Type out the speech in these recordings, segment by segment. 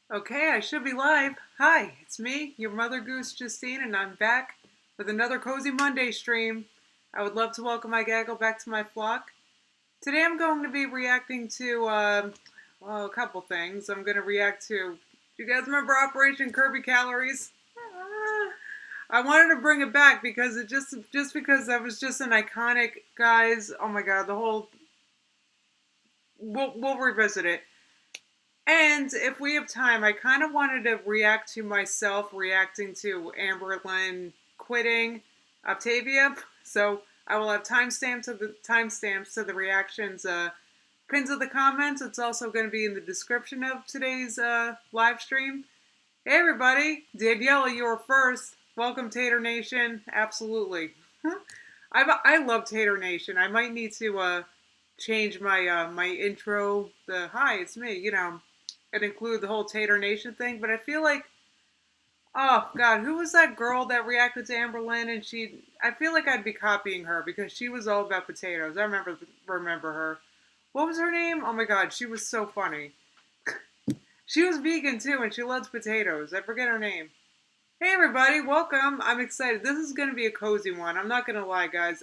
Okay, I should be live. Hi, it's me, your mother goose Justine, and I'm back with another Cozy Monday stream. I would love to welcome my gaggle back to my flock. Today I'm going to be reacting to, a couple things. I'm going to react to, do you guys remember Operation Curvy Calories? I wanted to bring it back because just because that was just an iconic, guys, oh my god, we'll revisit it. And if we have time, I kind of wanted to react to myself reacting to Amber Lynn quitting Octavia. So I will have timestamps to the reactions, pins of the comments. It's also going to be in the description of today's live stream. Hey everybody, Daniela, you were first. Welcome Tater Nation. Absolutely. I love Tater Nation. I might need to change my intro. The hi, it's me. And include the whole Tater Nation thing. But I feel like, oh god, who was that girl that reacted to Amber Lynn? And I feel like I'd be copying her because she was all about potatoes. I remember her. What was her name? Oh my god, she was so funny. She was vegan too, and she loves potatoes. I forget her name. Hey everybody, welcome. I'm excited. This is going to be a cozy one. I'm not going to lie, guys.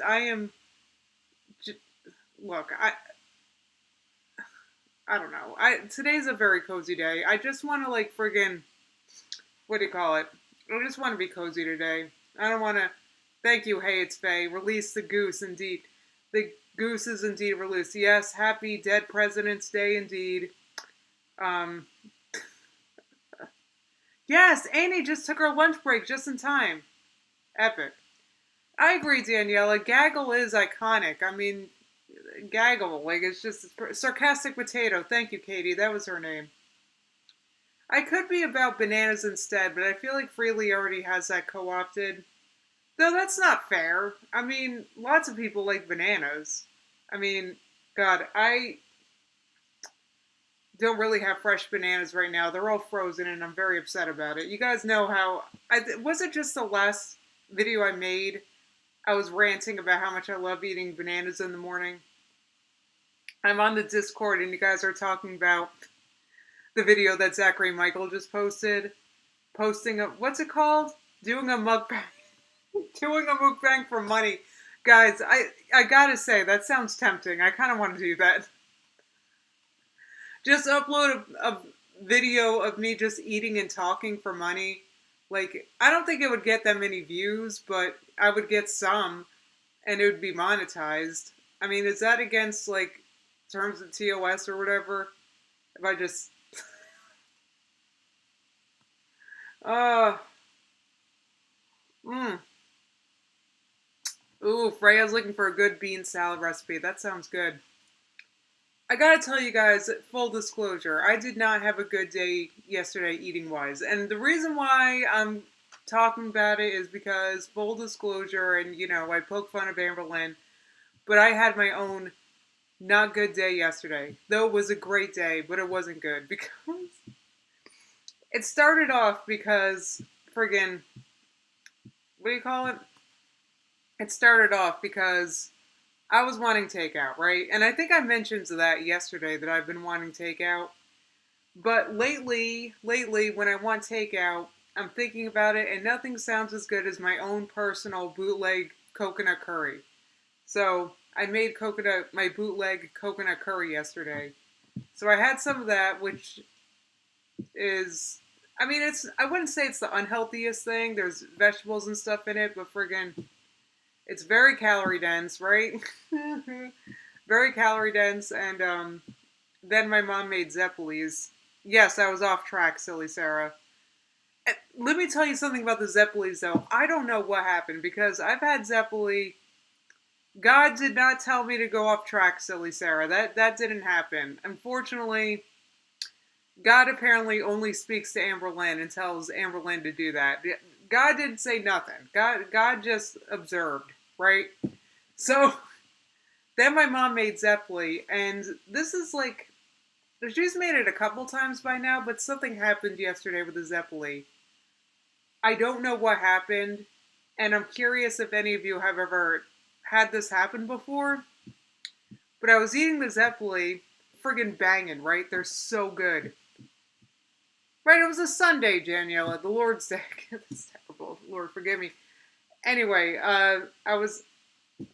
Look, I don't know. Today's a very cozy day. I just want to like friggin', what do you call it? I just want to be cozy today. I don't want to. Thank you. Hey, it's Faye. Release the goose, indeed. The goose is indeed released. Yes, happy Dead President's Day, indeed. Um, yes, Annie just took her lunch break just in time. Epic. I agree, Daniela. Gaggle is iconic. I mean, Gaggle, like it's just sarcastic potato. Thank you, Katie. That was her name. I could be about bananas instead, but I feel like Freely already has that co-opted. Though that's not fair. I mean, lots of people like bananas. I mean, God, I don't really have fresh bananas right now. They're all frozen, and I'm very upset about it. You guys know how was it just the last video I made? I was ranting about how much I love eating bananas in the morning. I'm on the Discord, and you guys are talking about the video that Zachary Michael just posting a what's it called? Doing a mukbang, doing a mukbang for money. Guys, I gotta say that sounds tempting. I kind of want to do that. Just upload a video of me just eating and talking for money. Like, I don't think it would get that many views, but I would get some, and it would be monetized. I mean, is that against like terms of TOS or whatever? If I just uh mm. Ooh, Freya's looking for a good bean salad recipe. That sounds good. I gotta tell you guys, full disclosure, I did not have a good day yesterday eating wise. And the reason why I'm talking about it is because, full disclosure, and I poke fun of Amber Lynn, but I had my own not good day yesterday. Though it was a great day, but it wasn't good because it started off because friggin', what do you call it? It started off because I was wanting takeout, right? And I think I mentioned that yesterday that I've been wanting takeout. But lately, when I want takeout, I'm thinking about it, and nothing sounds as good as my own personal bootleg coconut curry. So I made my bootleg coconut curry yesterday. So I had some of that, which is, I mean, I wouldn't say it's the unhealthiest thing. There's vegetables and stuff in it, but friggin', it's very calorie dense, right? Very calorie dense, and then my mom made Zeppelis. Yes, I was off track, silly Sarah. Let me tell you something about the Zeppelis, though. I don't know what happened, because I've had Zeppeli. God did not tell me to go off track, silly Sarah. That didn't happen. Unfortunately, God apparently only speaks to Amber Lynn and tells Amber Lynn to do that. God didn't say nothing. God just observed, right? So then my mom made Zeppeli, and this is like, she's made it a couple times by now, but something happened yesterday with the Zeppeli. I don't know what happened, and I'm curious if any of you have ever had this happen before. But I was eating the Zeppeli, friggin' banging, right? They're so good. Right, it was a Sunday, Daniela, the Lord's Day. That's terrible. Lord, forgive me. Anyway, I was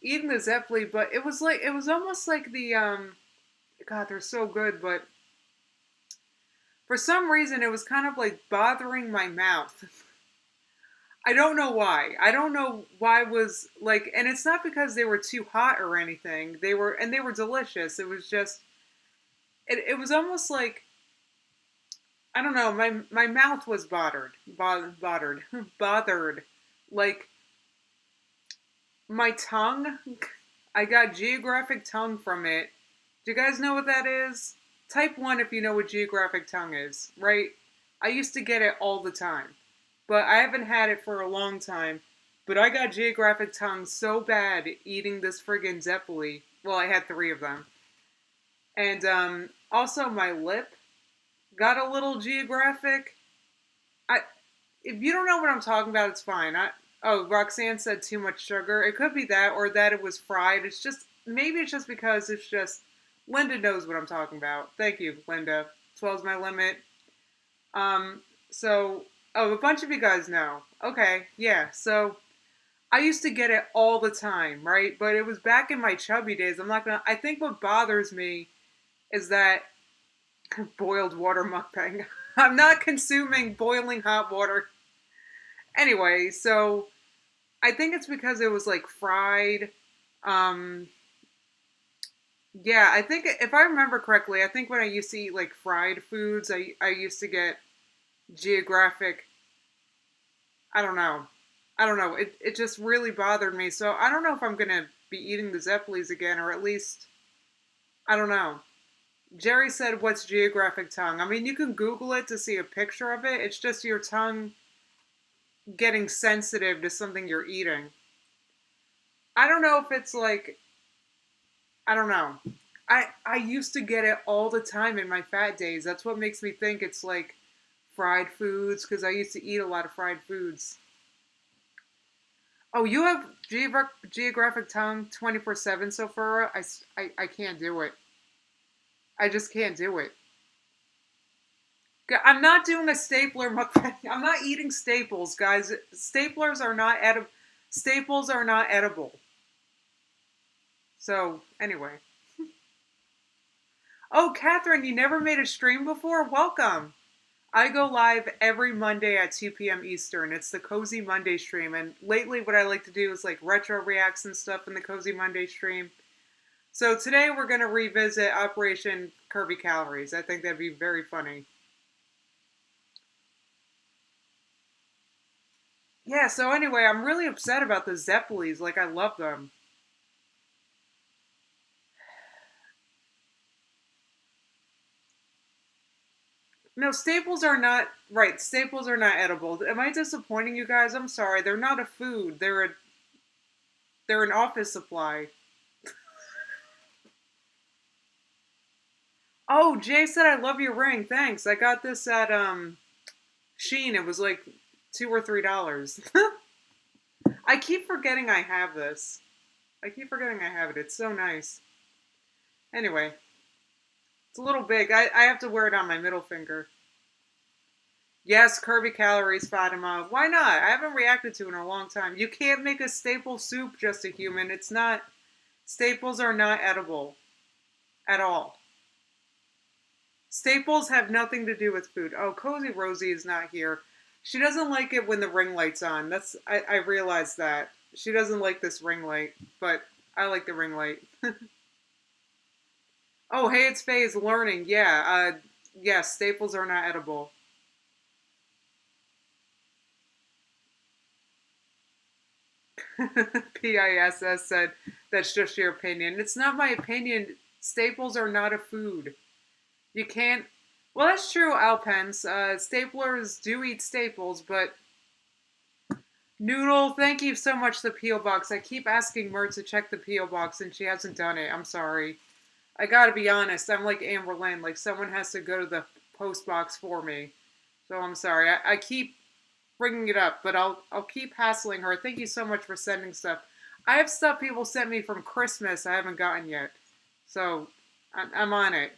eating the Zeppeli, but it was almost like God, they're so good, but for some reason it was kind of like bothering my mouth. I don't know why. I don't know why it was like, and it's not because they were too hot or anything. They were delicious. It was just, it was almost like, I don't know, my mouth was bothered. Like, my tongue, I got geographic tongue from it. Do you guys know what that is? Type 1 if you know what geographic tongue is, right? I used to get it all the time, but I haven't had it for a long time. But I got geographic tongue so bad eating this friggin' Zeppeli. Well, I had 3 of them. And also my lip got a little geographic. I If you don't know what I'm talking about, it's fine. Oh, Roxanne said too much sugar. It could be that, or that it was fried. It's just maybe it's just because it's just Linda knows what I'm talking about. Thank you, Linda. 12's my limit. So a bunch of you guys know. Okay, yeah. So I used to get it all the time, right? But it was back in my chubby days. I think what bothers me is that boiled water mukbang. I'm not consuming boiling hot water. Anyway, so I think it's because it was like fried. Um, yeah, I think if I remember correctly, I think when I used to eat like fried foods, I used to get geographic. I don't know. I don't know. It just really bothered me. So I don't know if I'm gonna be eating the Zeppelis again, or at least I don't know. Jerry said, "What's geographic tongue?" I mean, you can Google it to see a picture of it. It's just your tongue getting sensitive to something you're eating. I don't know if it's like, I don't know. I used to get it all the time in my fat days. That's what makes me think it's like fried foods, because I used to eat a lot of fried foods. Oh, you have geographic tongue 24/7, Sophia? I can't do it. I just can't do it. I'm not doing a stapler mukbang. I'm not eating staples, guys. Staples are not edible. So, anyway. Oh, Catherine, you never made a stream before? Welcome. I go live every Monday at 2 p.m. Eastern. It's the Cozy Monday stream. And lately, what I like to do is like retro reacts and stuff in the Cozy Monday stream. So today, we're going to revisit Operation Curvy Calories. I think that'd be very funny. Yeah, so anyway, I'm really upset about the Zeppelis. Like, I love them. No, staples are not right. Staples are not edible. Am I disappointing you guys? I'm sorry. They're not a food. They're an office supply. Oh, Jay said I love your ring. Thanks. I got this at Sheen. It was like $2 or $3. I keep forgetting I have this. I keep forgetting I have it. It's so nice. Anyway, it's a little big. I have to wear it on my middle finger. Yes, Curvy Calories, Fatima. Why not? I haven't reacted to it in a long time. You can't make a staple soup just a human. It's not. Staples are not edible at all. Staples have nothing to do with food. Oh, Cozy Rosie is not here. She doesn't like it when the ring light's on. I realized that. She doesn't like this ring light, but I like the ring light. Oh, hey, it's Faye's learning. Yeah, yeah, staples are not edible. PISS said, that's just your opinion. It's not my opinion. Staples are not a food. You can't. Well, that's true, Alpens. Staplers do eat staples, but. Noodle, thank you so much, the P.O. Box. I keep asking Mertz to check the P.O. Box, and she hasn't done it. I'm sorry. I gotta be honest. I'm like Amber Lynn. Like, someone has to go to the post box for me. So I'm sorry. I keep bringing it up, but I'll keep hassling her. Thank you so much for sending stuff. I have stuff people sent me from Christmas I haven't gotten yet. So I'm on it.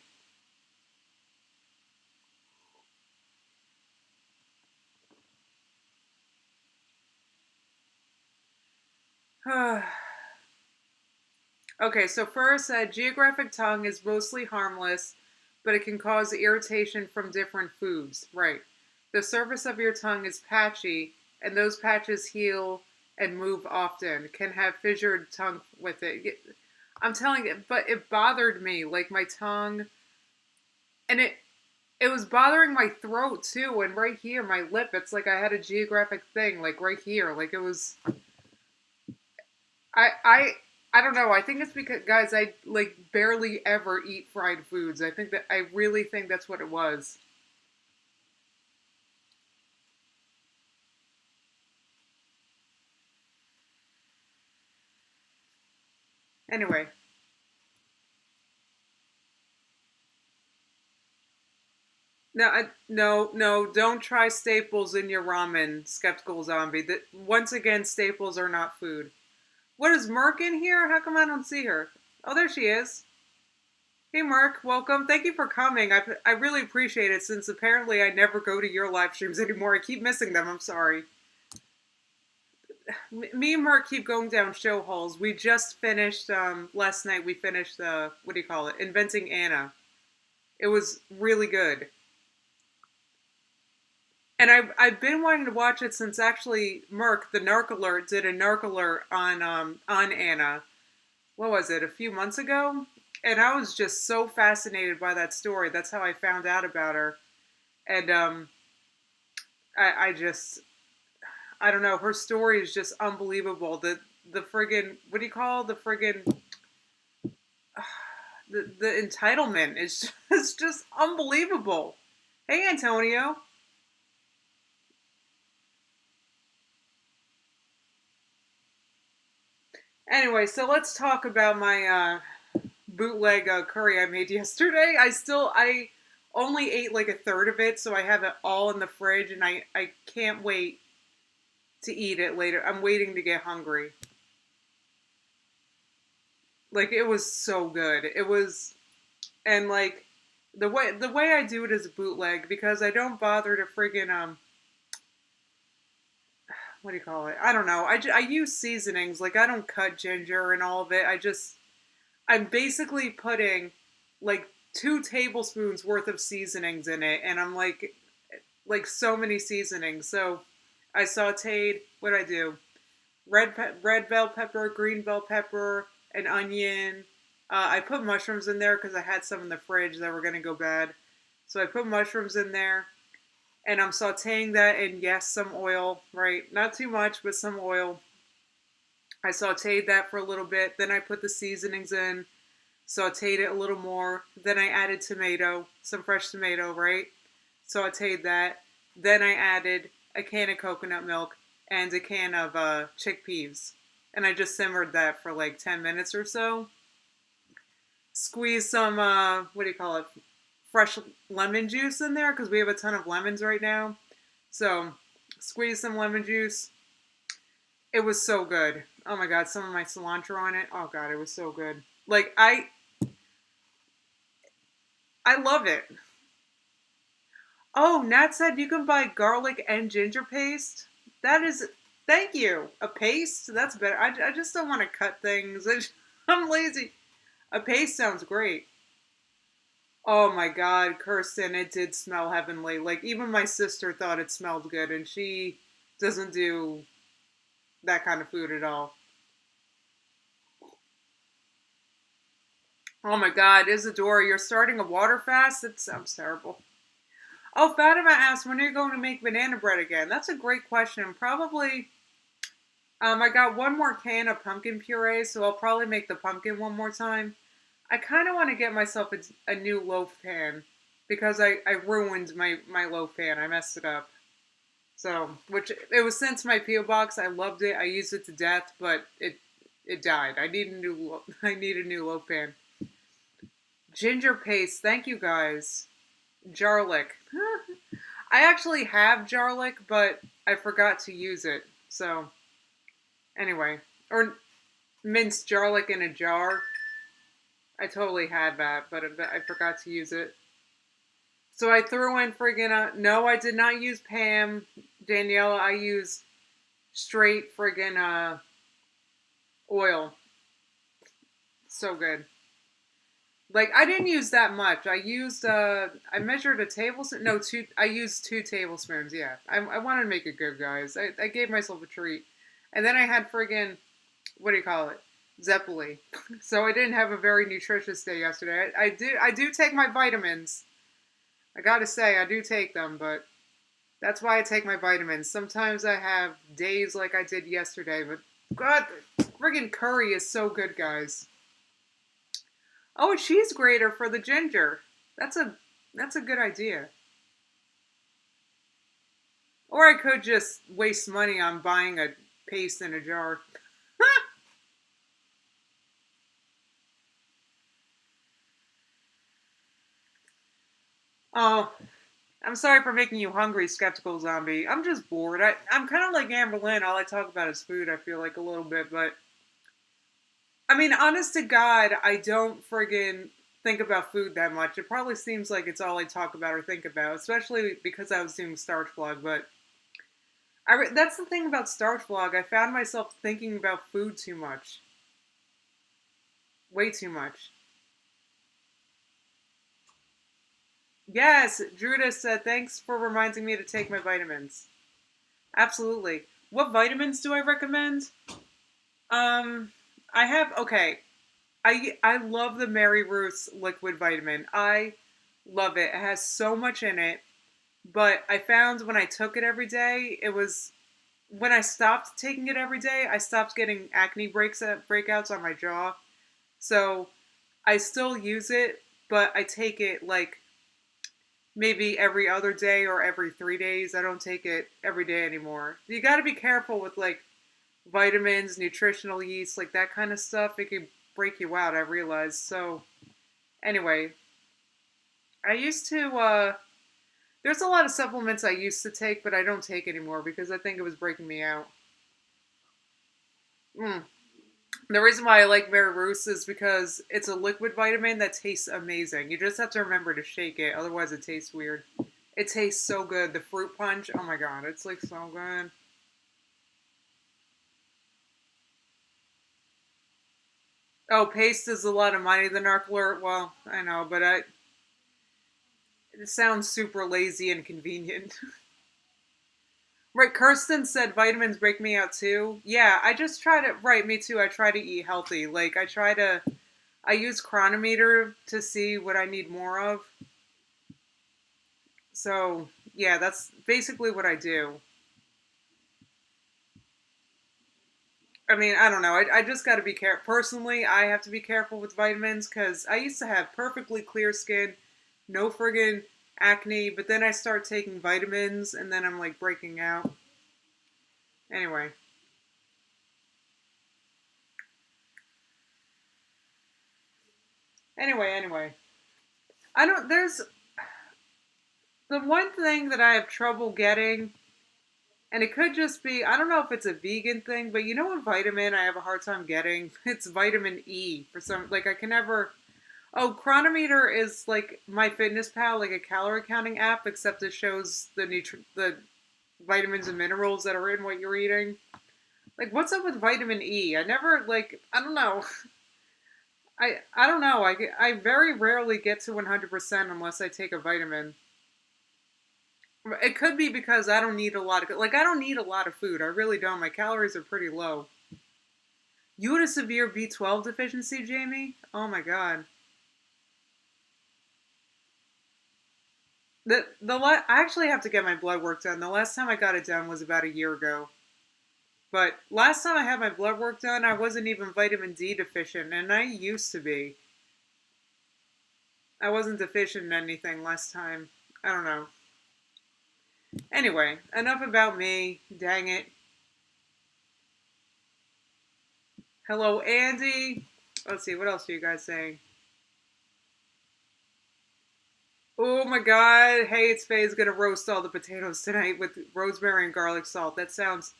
Okay, so first, geographic tongue is mostly harmless, but it can cause irritation from different foods. Right. The surface of your tongue is patchy, and those patches heal and move often. Can have fissured tongue with it. I'm telling you, but it bothered me, like my tongue, and it was bothering my throat too, and right here, my lip. It's like I had a geographic thing, like right here, like it was. I I I don't know. I think it's because guys, I like barely ever eat fried foods. I really think that's what it was. Anyway, no, don't try staples in your ramen, skeptical zombie. That once again, staples are not food. What is Merc in here? How come I don't see her? Oh, there she is. Hey, Merc, welcome. Thank you for coming. I really appreciate it since apparently I never go to your live streams anymore. I keep missing them. I'm sorry. Me and Mark keep going down show halls. We just finished last night. We finished what do you call it? Inventing Anna. It was really good, and I've been wanting to watch it since actually Merc the Narc Alert did a Narc Alert on Anna. What was it? A few months ago, and I was just so fascinated by that story. That's how I found out about her, and I just I don't know. Her story is just unbelievable. The friggin' what do you call the friggin' the entitlement is just unbelievable. Hey, Antonio. Anyway, so let's talk about my bootleg curry I made yesterday. I only ate like a third of it, so I have it all in the fridge, and I can't wait to eat it later. I'm waiting to get hungry. Like it was so good. It was, and like the way I do it is a bootleg because I don't bother to friggin' what do you call it? I don't know. I use seasonings. Like I don't cut ginger and all of it. I'm basically putting like 2 tablespoons worth of seasonings in it, and I'm like so many seasonings. So I sautéed. What did I do? Red bell pepper, green bell pepper, an onion. I put mushrooms in there because I had some in the fridge that were gonna go bad. So I put mushrooms in there, and I'm sautéing that in, yes, some oil, right? Not too much, but some oil. I sautéed that for a little bit. Then I put the seasonings in, sautéed it a little more. Then I added tomato, some fresh tomato, right? Sautéed that. Then I added a can of coconut milk and a can of chickpeas. And I just simmered that for like 10 minutes or so. Squeeze some, what do you call it? Fresh lemon juice in there because we have a ton of lemons right now. So squeeze some lemon juice. It was so good. Oh my god, some of my cilantro on it. Oh god, it was so good. Like I love it. Oh, Nat said you can buy garlic and ginger paste. That is, thank you. A paste? That's better. I just don't want to cut things. I'm lazy. A paste sounds great. Oh my god, Kirsten, it did smell heavenly. Like, even my sister thought it smelled good, and she doesn't do that kind of food at all. Oh my god, Isadora, you're starting a water fast? That sounds terrible. Oh, Fatima asked, when are you going to make banana bread again? That's a great question. Probably, I got one more can of pumpkin puree, so I'll probably make the pumpkin one more time. I kind of want to get myself a new loaf pan because I ruined my loaf pan. I messed it up. So, which it was since my PO box. I loved it. I used it to death, but it died. I need a new I need a new loaf pan. Ginger paste. Thank you guys. Jarlic. I actually have jarlic, but I forgot to use it. So, anyway, or minced garlic in a jar. I totally had that, but I forgot to use it. So I threw in friggin' no, I did not use Pam, Daniela. I used straight friggin' Oil. So good. Like I didn't use that much. I measured a tablespoon. No, two. I used 2 tablespoons. Yeah, I wanted to make it good, guys. I gave myself a treat, and then I had friggin' what do you call it? Zeppeli. So I didn't have a very nutritious day yesterday. I do take my vitamins. I gotta say I do take them, but that's why I take my vitamins. Sometimes I have days like I did yesterday, but God, friggin' curry is so good, guys. Oh, a cheese grater for the ginger. That's a that's a good idea. Or I could just waste money on buying a paste in a jar. Oh, I'm sorry for making you hungry, skeptical zombie. I'm just bored. I'm kind of like Amber Lynn. All I talk about is food. I feel like a little bit, but I mean, honest to God, I don't friggin' think about food that much. It probably seems like it's all I talk about or think about, especially because I was doing Starch Vlog. But that's the thing about Starch Vlog. I found myself thinking about food too much, way too much. Yes, Druda said, thanks for reminding me to take my vitamins. Absolutely. What vitamins do I recommend? Um, I have okay. I love the Mary Ruth's liquid vitamin. I love it. It has so much in it. But I found when I took it every day, it was when I stopped taking it every day, I stopped getting acne breakouts on my jaw. So I still use it, but I take it like maybe every other day or every 3 days. I don't take it every day anymore. You got to be careful with like vitamins, nutritional yeast, like that kind of stuff. It can break you out, I realize. So, anyway, I used to, there's a lot of supplements I used to take, but I don't take anymore because I think it was breaking me out. Mm. The reason why I like Mary Ruth's is because it's a liquid vitamin that tastes amazing. You just have to remember to shake it, otherwise, it tastes weird. It tastes so good. The fruit punch, oh my god, it's like so good. Oh, paste is a lot of money, the narc alert. Well, I know, but it sounds super lazy and convenient. Right, Kirsten said vitamins break me out too. Yeah, I just try to, right, me too. I try to eat healthy. Like, I use Chronometer to see what I need more of. So, yeah, that's basically what I do. I mean, I don't know. I just got to be careful. Personally, I have to be careful with vitamins because I used to have perfectly clear skin, no friggin' acne, but then I start taking vitamins and then I'm like breaking out. Anyway, anyway. I don't, there's the one thing that I have trouble getting, and it could just be, I don't know if it's a vegan thing, but you know what vitamin I have a hard time getting? It's vitamin E for some, like I can never, oh, Chronometer is like my fitness pal, like a calorie counting app, except it shows the vitamins and minerals that are in what you're eating. Like, what's up with vitamin E? I never like. I don't know. I don't know. I very rarely get to 100% unless I take a vitamin. It could be because I don't need a lot of like I don't need a lot of food. I really don't. My calories are pretty low. You had a severe B12 deficiency, Jamie? Oh my god. I actually have to get my blood work done. The last time I got it done was about a year ago. But last time I had my blood work done, I wasn't even vitamin D deficient, and I used to be. I wasn't deficient in anything last time. I don't know. Anyway, enough about me. Dang it. Hello, Andy. Let's see, what else are you guys saying? Oh my god. Hey, it's Faye's gonna roast all the potatoes tonight with rosemary and garlic salt. That sounds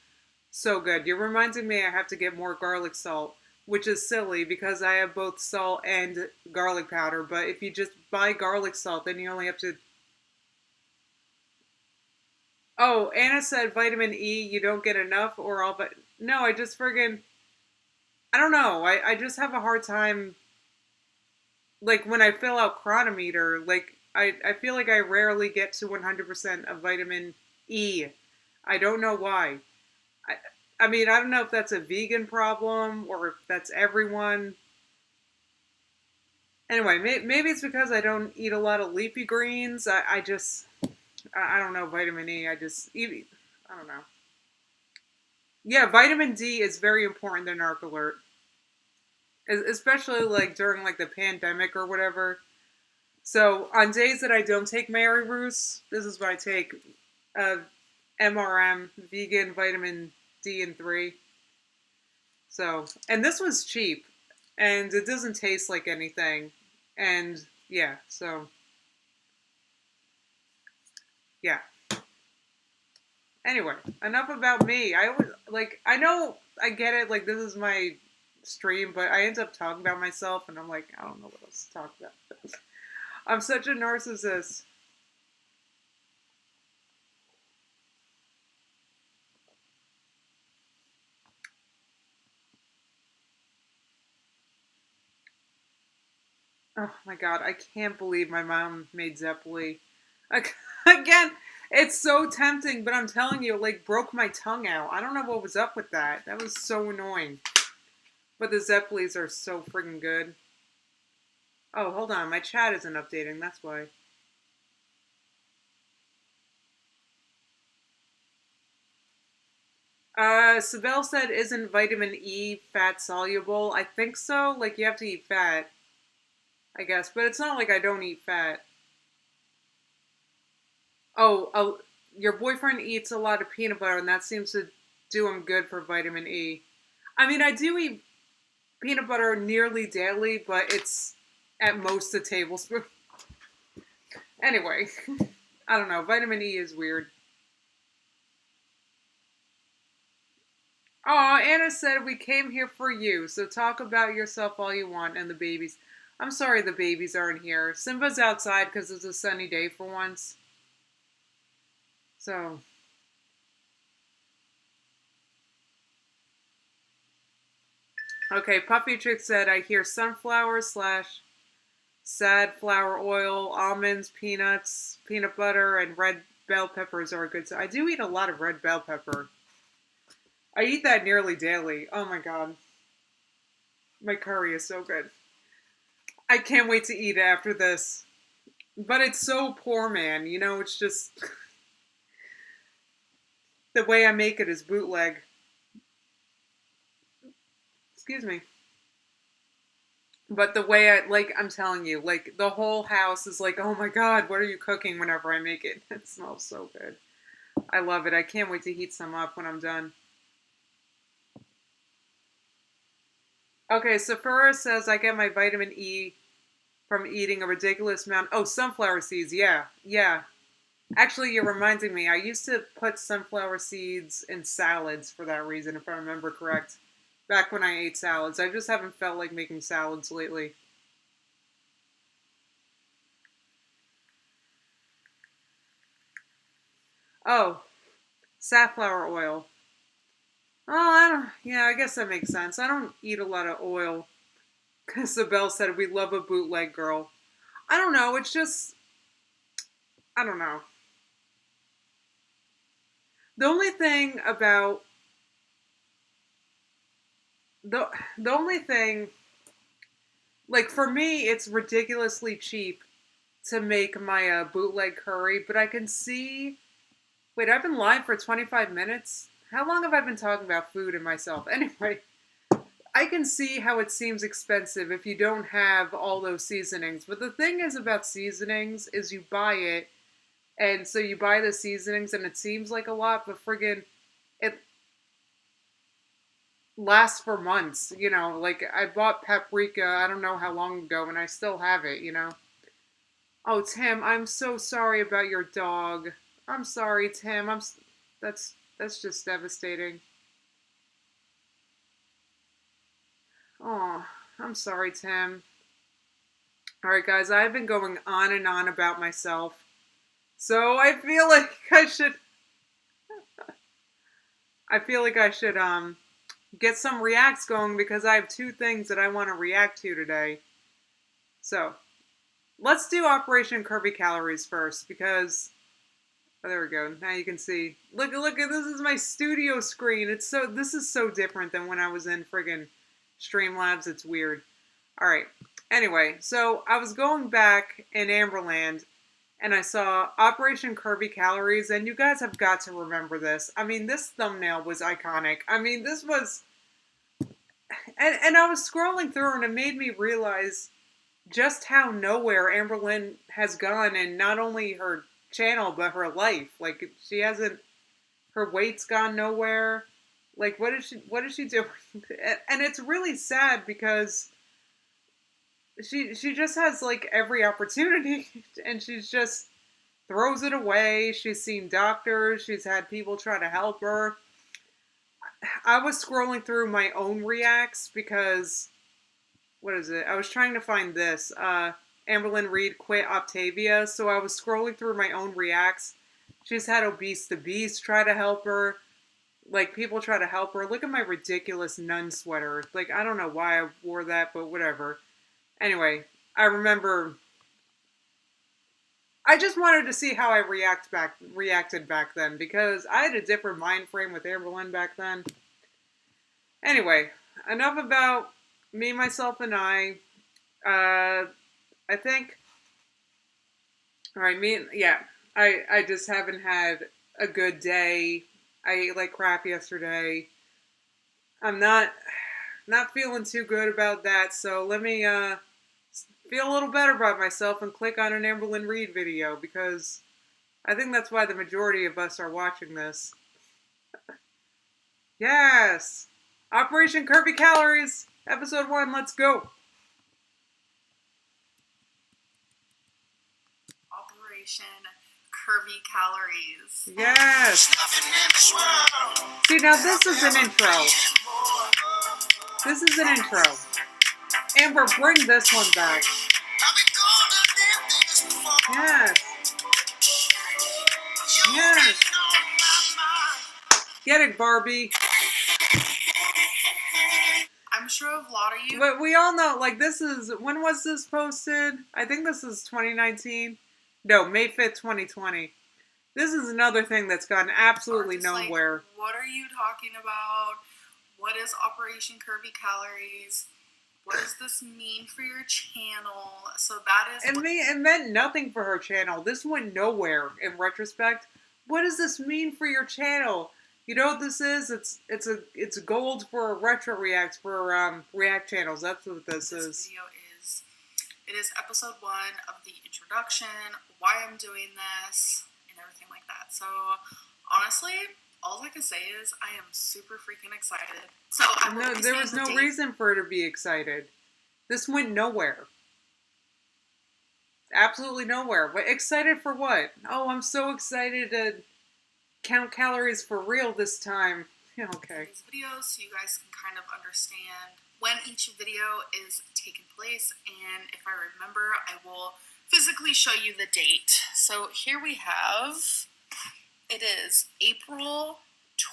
so good. You're reminding me I have to get more garlic salt, which is silly because I have both salt and garlic powder. But if you just buy garlic salt, then you only have to. Oh, Anna said vitamin E, you don't get enough or all, but no, I just friggin' I don't know. I just have a hard time, like, when I fill out chronometer, like, I feel like I rarely get to 100% of vitamin E. I don't know why. I, I mean, I don't know if that's a vegan problem or if that's everyone. Anyway, maybe it's because I don't eat a lot of leafy greens. I just, I don't know, vitamin E. I don't know. Yeah, vitamin D is very important in Narc Alert, especially like during like the pandemic or whatever. So on days that I don't take Mary Roos, this is what I take: uh, MRM, vegan vitamin D3. So, and this was cheap, and it doesn't taste like anything, and yeah. So yeah. Anyway, enough about me. I always like. I know I get it. Like this is my stream, but I end up talking about myself, and I'm like, I don't know what else to talk about. I'm such a narcissist. Oh my god, I can't believe my mom made Zeppeli. Again, it's so tempting, but I'm telling you, it like broke my tongue out. I don't know what was up with that. That was so annoying. But the Zeppelis are so friggin' good. Oh, hold on, my chat isn't updating. That's why. Sibel said, "Isn't vitamin E fat soluble?" I think so. Like you have to eat fat, I guess, but it's not like I don't eat fat. Oh, your boyfriend eats a lot of peanut butter, and that seems to do him good for vitamin E. I mean, I do eat peanut butter nearly daily, but it's at most a tablespoon. Anyway, I don't know. Vitamin E is weird. Oh, Anna said we came here for you, so talk about yourself all you want and the babies. I'm sorry the babies aren't here. Simba's outside because it's a sunny day for once. So, okay, Puffy Chick said I hear sunflower slash sad flour oil, almonds, peanuts, peanut butter, and red bell peppers are good. So I do eat a lot of red bell pepper. I eat that nearly daily. Oh my god. My curry is so good. I can't wait to eat it after this. But it's so poor, man. You know, it's just the way I make it is bootleg. Excuse me. But the way I'm telling you, like, the whole house is like, oh my god, what are you cooking whenever I make it? It smells so good. I love it. I can't wait to heat some up when I'm done. Okay, Sephora says I get my vitamin E from eating a ridiculous amount. Oh, sunflower seeds. Yeah, yeah. Actually, you're reminding me. I used to put sunflower seeds in salads for that reason, if I remember correct. Back when I ate salads. I just haven't felt like making salads lately. Oh, safflower oil. Oh, I don't. Yeah, I guess that makes sense. I don't eat a lot of oil. Because the bell said we love a bootleg girl. I don't know. It's just. I don't know. The only thing about the the only thing like for me, it's ridiculously cheap to make my bootleg curry, but I can see. Wait, I've been live for 25 minutes. How long have I been talking about food and myself? Anyway, I can see how it seems expensive if you don't have all those seasonings. But the thing is about seasonings is you buy it, and so you buy the seasonings, and it seems like a lot, but friggin' it lasts for months. You know, like I bought paprika, I don't know how long ago, and I still have it. You know. Oh, Tim, I'm so sorry about your dog. I'm sorry, Tim. That's just devastating. Oh, I'm sorry, Tim. All right, guys, I've been going on and on about myself. So I feel like I should get some reacts going because I have 2 things that I want to react to today. So, let's do Operation Curvy Calories first because, oh, there we go. Now you can see. Look, this is my studio screen. This is so different than when I was in friggin' Streamlabs. It's weird. Alright. Anyway, so I was going back in Amberland and I saw Operation Curvy Calories, and you guys have got to remember this. I mean, this thumbnail was iconic. I mean, this was... And I was scrolling through and it made me realize just how nowhere Amberlynn has gone, and not only her channel, but her life. Like, she hasn't... Her weight's gone nowhere. Like, what is she doing? And it's really sad because... She just has, like, every opportunity, and she's just throws it away. She's seen doctors. She's had people try to help her. I was scrolling through my own reacts because, what is it? I was trying to find this. Amberlynn Reed quit Optavia, so I was scrolling through my own reacts. She's had Obese the Beast try to help her. Like, people try to help her. Look at my ridiculous nun sweater. Like, I don't know why I wore that, but whatever. Anyway, I remember... I just wanted to see how I reacted back then, because I had a different mind frame with Amberlynn back then. Anyway, enough about me, myself, and I. I think... Alright, I just haven't had a good day. I ate like crap yesterday. I'm not feeling too good about that, so let me, feel a little better about myself and click on an Amberlynn Reed video, because I think that's why the majority of us are watching this. Yes! Operation Curvy Calories, episode 1, let's go! Operation Curvy Calories. Yes! See, now this is an intro. This is an intro. Amber, bring this one back. Yes. Yes. Get it, Barbie. I'm sure a lot of you... But we all know, like, this is... When was this posted? I think this is 2019. No, May 5th, 2020. This is another thing that's gotten absolutely nowhere. Like, what are you talking about? What is Operation Curvy Calories? What does this mean for your channel? So that is... It meant nothing for her channel. This went nowhere, in retrospect. What does this mean for your channel? You know what this is? It's gold for retro reacts for react channels. That's what this is. This video is... It is episode 1 of the introduction, why I'm doing this, and everything like that. So, honestly... All I can say is I am super freaking excited. So there was no reason for her to be excited. This went nowhere. Absolutely nowhere. But excited for what? Oh, I'm so excited to count calories for real this time. Yeah, okay. These videos so you guys can kind of understand when each video is taking place, and if I remember, I will physically show you the date. So here we have... It is April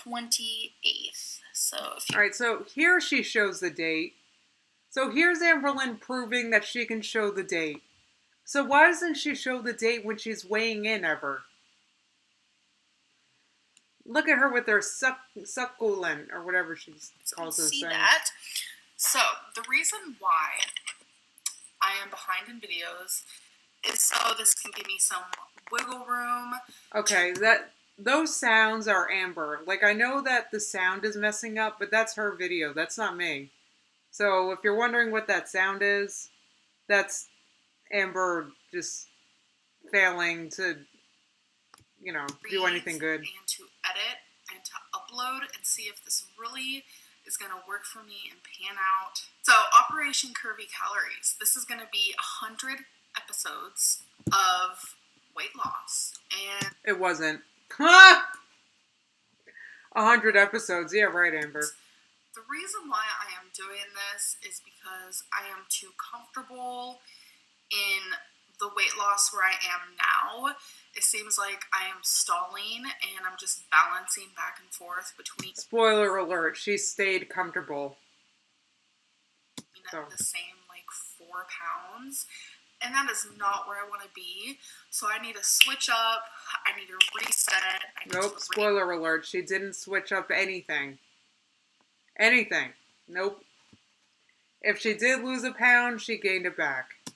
28th. So Alright, so here she shows the date. So here's Amberlynn proving that she can show the date. So why doesn't she show the date when she's weighing in ever? Look at her with her succulent, or whatever she calls this thing. See that? So, the reason why I am behind in videos is so this can give me some wiggle room. Okay, those sounds are Amber. Like, I know that the sound is messing up, but that's her video. That's not me. So, if you're wondering what that sound is, that's Amber just failing to, you know, do anything good. And to edit and to upload and see if this really is going to work for me and pan out. So, Operation Curvy Calories. This is going to be 100 episodes of weight loss. And it wasn't. 100 episodes. Yeah, right, Amber. The reason why I am doing this is because I am too comfortable in the weight loss where I am now, it seems like I am stalling and I'm just balancing back and forth between... Spoiler alert, she stayed comfortable. The same, like, 4 pounds. And that is not where I want to be. So I need to switch up. I need to reset. Nope, spoiler alert, she didn't switch up anything. Anything. Nope. If she did lose a pound, she gained it back. And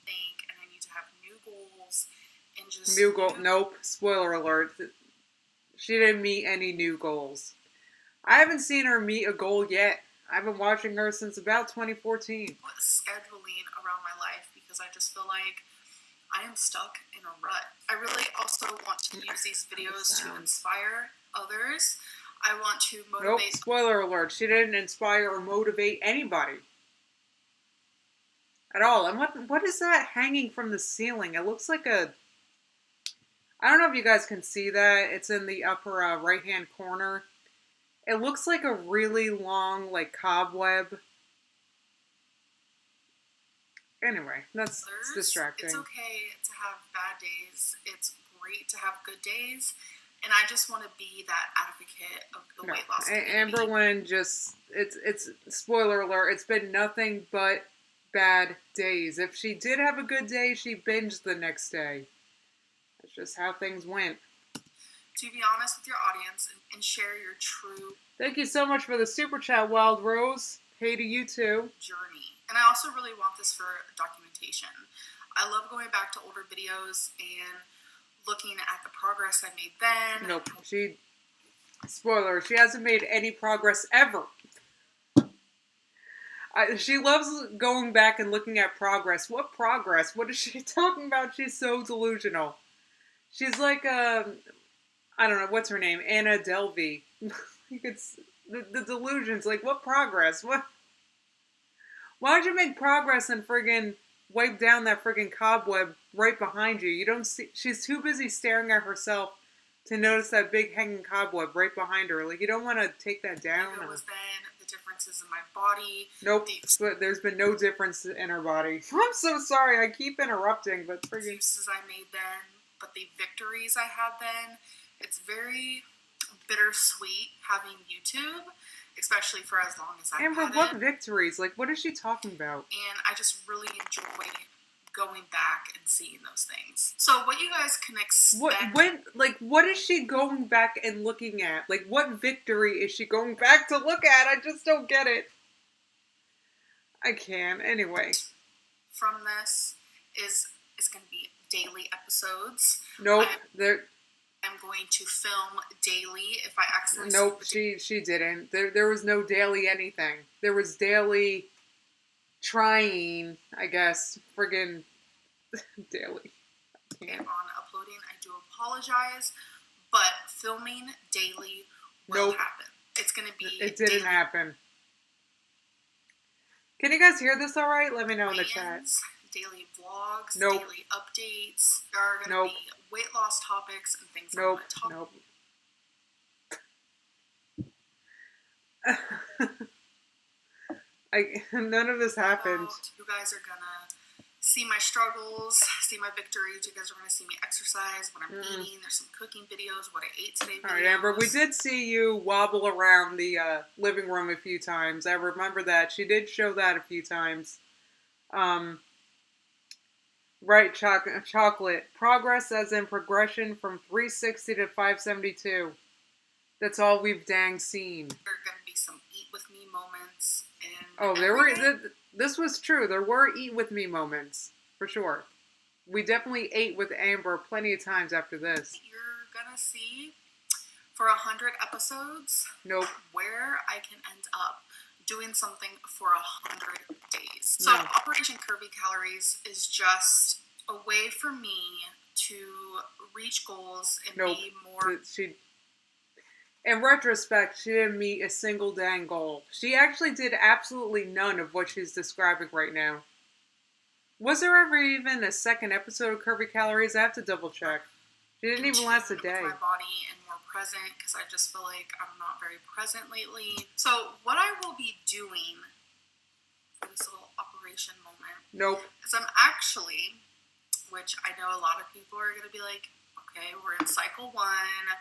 I need to have new goals and just... New goal. Nope. Spoiler alert. She didn't meet any new goals. I haven't seen her meet a goal yet. I've been watching her since about 2014. Scheduling around my life because I just feel like I am stuck in a rut. I really also want to use these videos to inspire others. I want to motivate... Nope. Spoiler alert. She didn't inspire or motivate anybody. At all. And what is that hanging from the ceiling? It looks like a... I don't know if you guys can see that. It's in the upper right-hand corner. It looks like a really long, like, cobweb. Anyway, that's distracting. It's okay to have bad days. It's great to have good days. And I just want to be that advocate of the weight loss community. Amberlynn just... It's spoiler alert. It's been nothing but bad days. If she did have a good day, she binged the next day. That's just how things went. To be honest with your audience and share your true... Thank you so much for the super chat, Wild Rose. Hey to you too. ...journey. And I also really want this for documentation. I love going back to older videos and looking at the progress I made then. Nope. Spoiler, she hasn't made any progress ever. She loves going back and looking at progress. What progress? What is she talking about? She's so delusional. She's like, I don't know, what's her name? Anna Delvey. It's the delusions. Like, what progress? What? Why'd you make progress and friggin' wipe down that friggin' cobweb right behind you? You don't see. She's too busy staring at herself to notice that big hanging cobweb right behind her. Like, you don't want to take that down. It was then the differences in my body. Nope. But there's been no difference in her body. I'm so sorry. I keep interrupting, but friggin' excuses I made then, but the victories I had then. It's very bittersweet having YouTube, especially for as long as I've had it. Amber, what victories? Like, what is she talking about? And I just really enjoy going back and seeing those things. So what you guys can expect... What is she going back and looking at? Like, what victory is she going back to look at? I just don't get it. I can't. Anyway. From this is going to be daily episodes. Nope. I'm going to film daily if I accidentally... Nope, she didn't. There was no daily anything. There was daily trying, I guess. Friggin' daily. On uploading, I do apologize, but filming daily will happen. It's going to be... It didn't happen. Can you guys hear this all right? Let me know in the chat. Daily vlogs, daily updates. There are going to be weight loss topics and things I want to talk about. None of this happened. You guys are going to see my struggles, see my victories. You guys are going to see me exercise, what I'm eating. There's some cooking videos, what I ate today videos. All right, Amber, we did see you wobble around the living room a few times. I remember that. She did show that a few times. Right, chocolate. Progress as in progression from 360 to 572. That's all we've dang seen. There are going to be some eat with me moments. This was true. There were eat with me moments, for sure. We definitely ate with Amber plenty of times after this. You're going to see for 100 episodes where I can end up doing something for 100 days. So Operation Curvy Calories is just a way for me to reach goals and be more... In retrospect, she didn't meet a single dang goal. She actually did absolutely none of what she's describing right now. Was there ever even a second episode of Curvy Calories? I have to double check. She didn't even last a day. My body and more present, because I just feel like I'm not very present lately. So what I will be doing for this little operation moment is I'm actually which I know a lot of people are going to be like, okay, we're in cycle 1.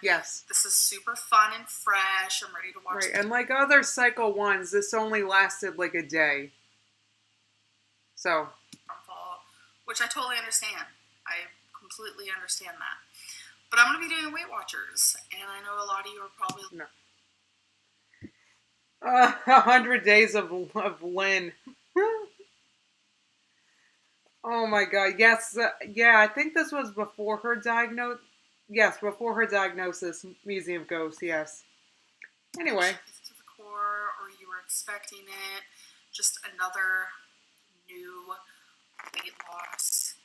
Yes. This is super fun and fresh. I'm ready to watch. Right, and like other cycle 1s, this only lasted like a day. So. Which I totally understand. I completely understand that. But I'm going to be doing Weight Watchers, and I know a lot of you are probably... No. 100 days of Lynn. Oh my god, yes, yeah, I think this was before her before her diagnosis, Museum Ghost, yes. Anyway. To the core, or you were expecting it, just another new weight loss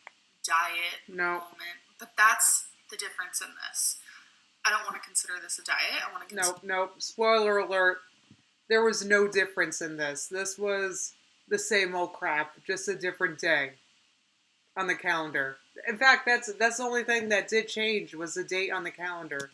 diet moment. But that's the difference in this. I don't want to consider this a diet. I want to Nope. Spoiler alert. There was no difference in this. This was the same old crap, just a different day on the calendar. In fact, that's the only thing that did change was the date on the calendar.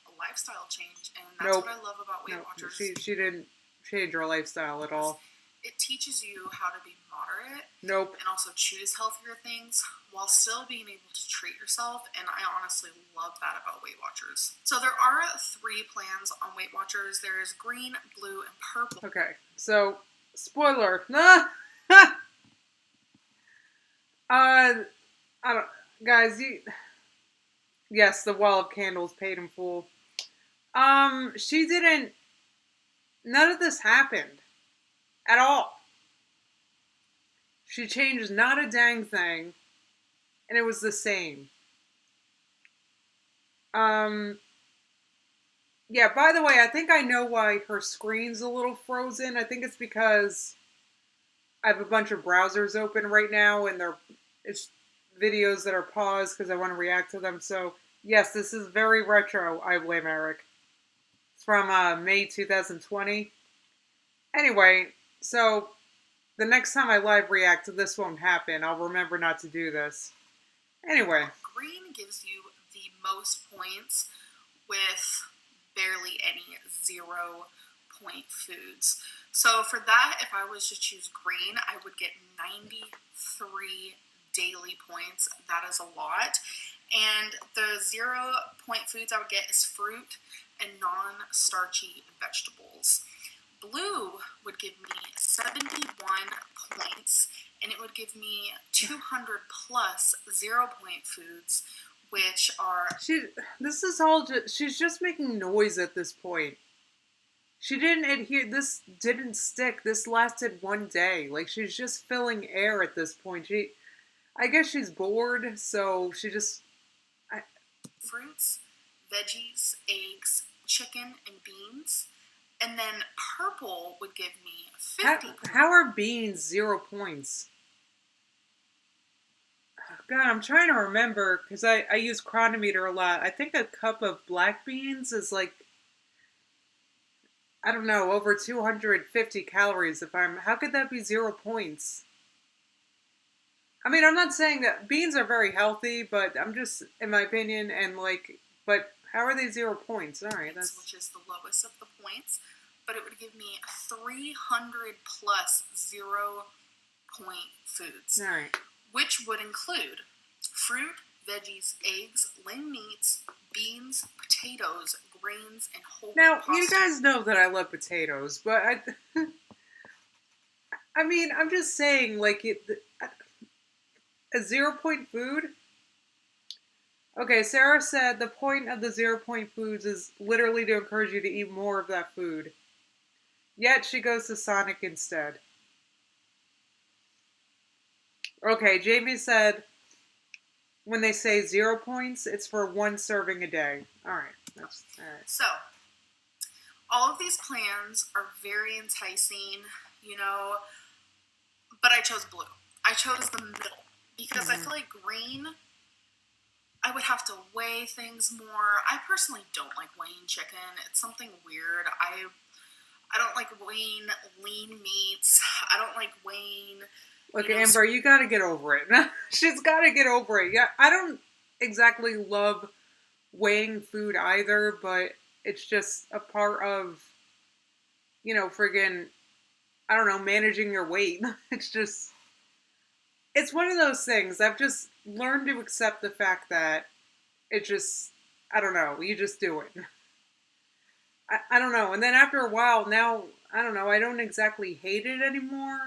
A lifestyle change, and that's what I love about Weight Watchers. She didn't change her lifestyle at all. It teaches you how to be moderate. Nope. And also choose healthier things while still being able to treat yourself. And I honestly love that about Weight Watchers. So there are 3 plans on Weight Watchers. There is green, blue, and purple. Okay. So, spoiler. I don't, guys, yes, the Wall of Candles paid in full. She didn't, none of this happened. At all. She changed not a dang thing, and it was the same. Yeah, by the way, I think I know why her screen's a little frozen. I think it's because I have a bunch of browsers open right now, and it's videos that are paused because I want to react to them. So, yes, this is very retro, I blame Eric. It's from May 2020. Anyway, so the next time I live react, this won't happen. I'll remember not to do this. Anyway. Green gives you the most points with barely any 0-point foods. So for that, if I was to choose green, I would get 93 daily points. That is a lot. And the 0-point foods I would get is fruit and non-starchy vegetables. Blue would give me 71 points, and it would give me 200 plus 0-point foods, which are... She's just making noise at this point. She didn't adhere, this didn't stick, this lasted one day. Like, she's just filling air at this point. I guess she's bored, so she just... Fruits, veggies, eggs, chicken, and beans. And then purple would give me 50 points. How are beans 0 points? Oh, God, I'm trying to remember, because I use Chronometer a lot. I think a cup of black beans is like, I don't know, over 250 calories. How could that be 0 points? I mean, I'm not saying that beans are very healthy, but I'm just, in my opinion, but how are they 0 points? All right, which is the lowest of the points, but it would give me 300 plus 0-point foods. All right. Which would include fruit, veggies, eggs, lean meats, beans, potatoes, grains, and whole wheat Now, pasta. you guys know that I love potatoes, but I mean, I'm just saying, like, a 0-point food? Okay, Sarah said the point of the 0-point foods is literally to encourage you to eat more of that food. Yet she goes to Sonic instead. Okay, Jamie said when they say 0 points, it's for 1 serving a day. Alright, that's alright. So, all of these plans are very enticing, but I chose blue. I chose the middle because I feel like green, I would have to weigh things more. I personally don't like weighing chicken. It's something weird. I don't like weighing lean meats. I don't like weighing... Look, Amber, you gotta get over it. She's gotta get over it. Yeah, I don't exactly love weighing food either, but it's just a part of, friggin', I don't know, managing your weight. It's just, it's one of those things. I've just learned to accept the fact that it just, I don't know, you just do it. I don't know. And then after a while, now, I don't know, I don't exactly hate it anymore.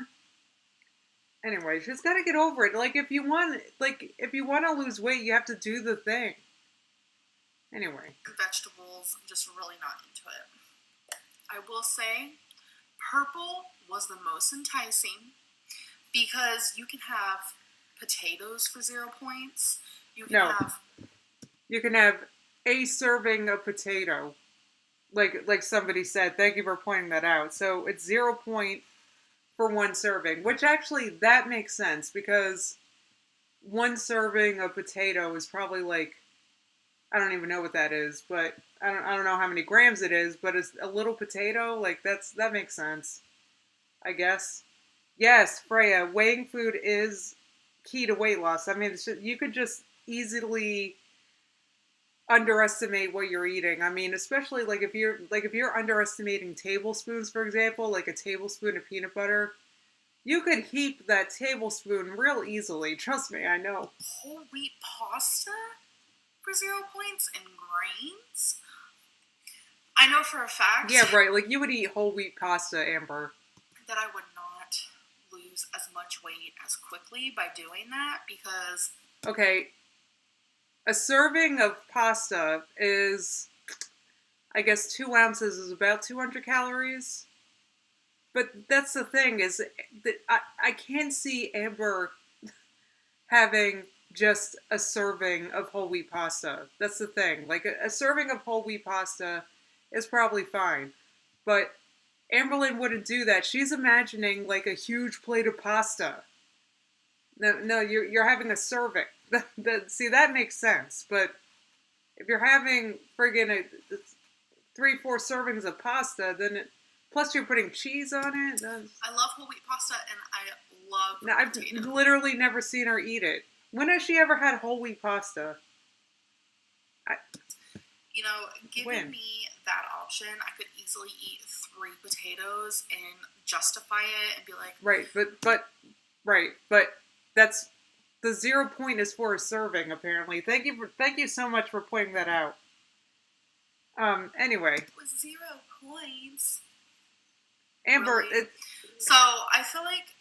Anyway, just gotta get over it. If you want to lose weight, you have to do the thing. Anyway. Vegetables, I'm just really not into it. I will say, purple was the most enticing because you can have potatoes for 0 points. You can have a serving of potato. Like somebody said, thank you for pointing that out. So it's 0 point for one serving, which actually that makes sense because one serving of potato is probably like, I don't even know what that is, but I don't know how many grams it is, but it's a little potato, like that makes sense, I guess. Yes, Freya, weighing food is key to weight loss. I mean, you could just easily underestimate what you're eating. I mean, especially if you're underestimating tablespoons, for example, like a tablespoon of peanut butter, you could heap that tablespoon real easily. Trust me, I know. Whole wheat pasta for 0 points and grains? I know for a fact. Yeah, right. Like you would eat whole wheat pasta, Amber. That I would not lose as much weight as quickly by doing that because. Okay. A serving of pasta is, I guess, 2 ounces is about 200 calories. But that's the thing is that I can't see Amber having just a serving of whole wheat pasta. That's the thing. Like a serving of whole wheat pasta is probably fine. But Amberlynn wouldn't do that. She's imagining like a huge plate of pasta. No, you're having a serving. See, that makes sense. But if you're having friggin' 3-4 servings of pasta, then plus you're putting cheese on it. I love whole wheat pasta, and I love potato. I've literally never seen her eat it. When has she ever had whole wheat pasta? Given me that option, I could easily eat 3 potatoes and justify it and be like, but that's the 0 point is for a serving. Apparently, thank you so much for pointing that out. Anyway, it was 0 points. Amber, really? So I feel like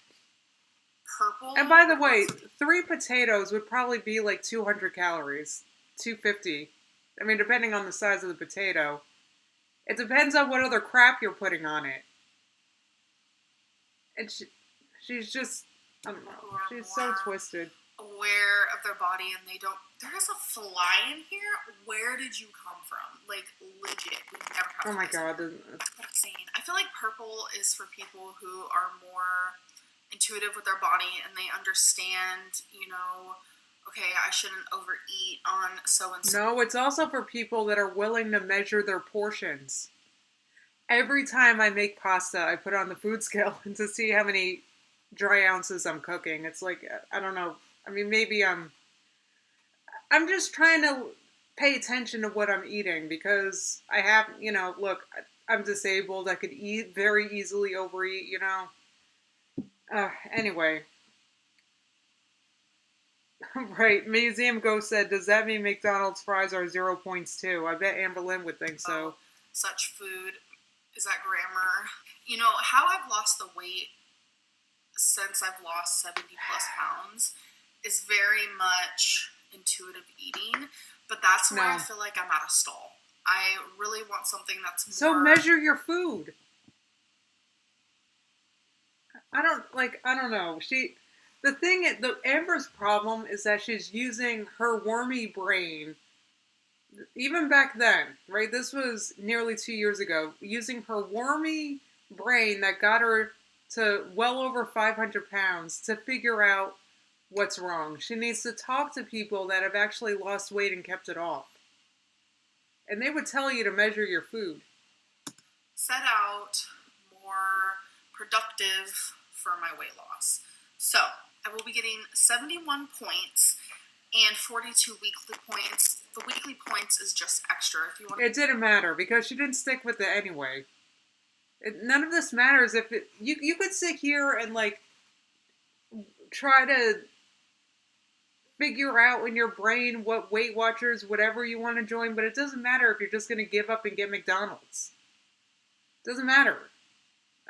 purple. And by the way, 3 potatoes would probably be like 200 calories, 250. I mean, depending on the size of the potato. It depends on what other crap you're putting on it. And she's just, I don't know, she's so twisted. Aware of their body, and they don't. There's a fly in here. Where did you come from? Like legit, we never have. Oh my god! That's what I'm saying. I feel like purple is for people who are more intuitive with their body and they understand. Okay, I shouldn't overeat on so and so. No, it's also for people that are willing to measure their portions. Every time I make pasta, I put on the food scale to see how many dry ounces I'm cooking. It's like, I don't know. I mean, maybe I'm just trying to pay attention to what I'm eating because I have, look, I'm disabled. I could very easily overeat, Anyway. Right. Museum Ghost said, does that mean McDonald's fries are 0 points too? I bet Amberlynn would think so. Such food. Is that grammar? How I've lost the weight since I've lost 70 plus pounds is very much intuitive eating, but that's where I feel like I'm at a stall. I really want something that's more... So measure your food. I don't know. Amber's problem is that she's using her wormy brain, even back then, right? This was nearly 2 years ago, using her wormy brain that got her to well over 500 pounds to figure out what's wrong. She needs to talk to people that have actually lost weight and kept it off. And they would tell you to measure your food. Set out more productive for my weight loss. So, I will be getting 71 points and 42 weekly points. The weekly points is just extra. If you want. It didn't matter because she didn't stick with it anyway. None of this matters if you could sit here and try to figure out in your brain what Weight Watchers, whatever you want to join, but it doesn't matter if you're just going to give up and get McDonald's. Doesn't matter.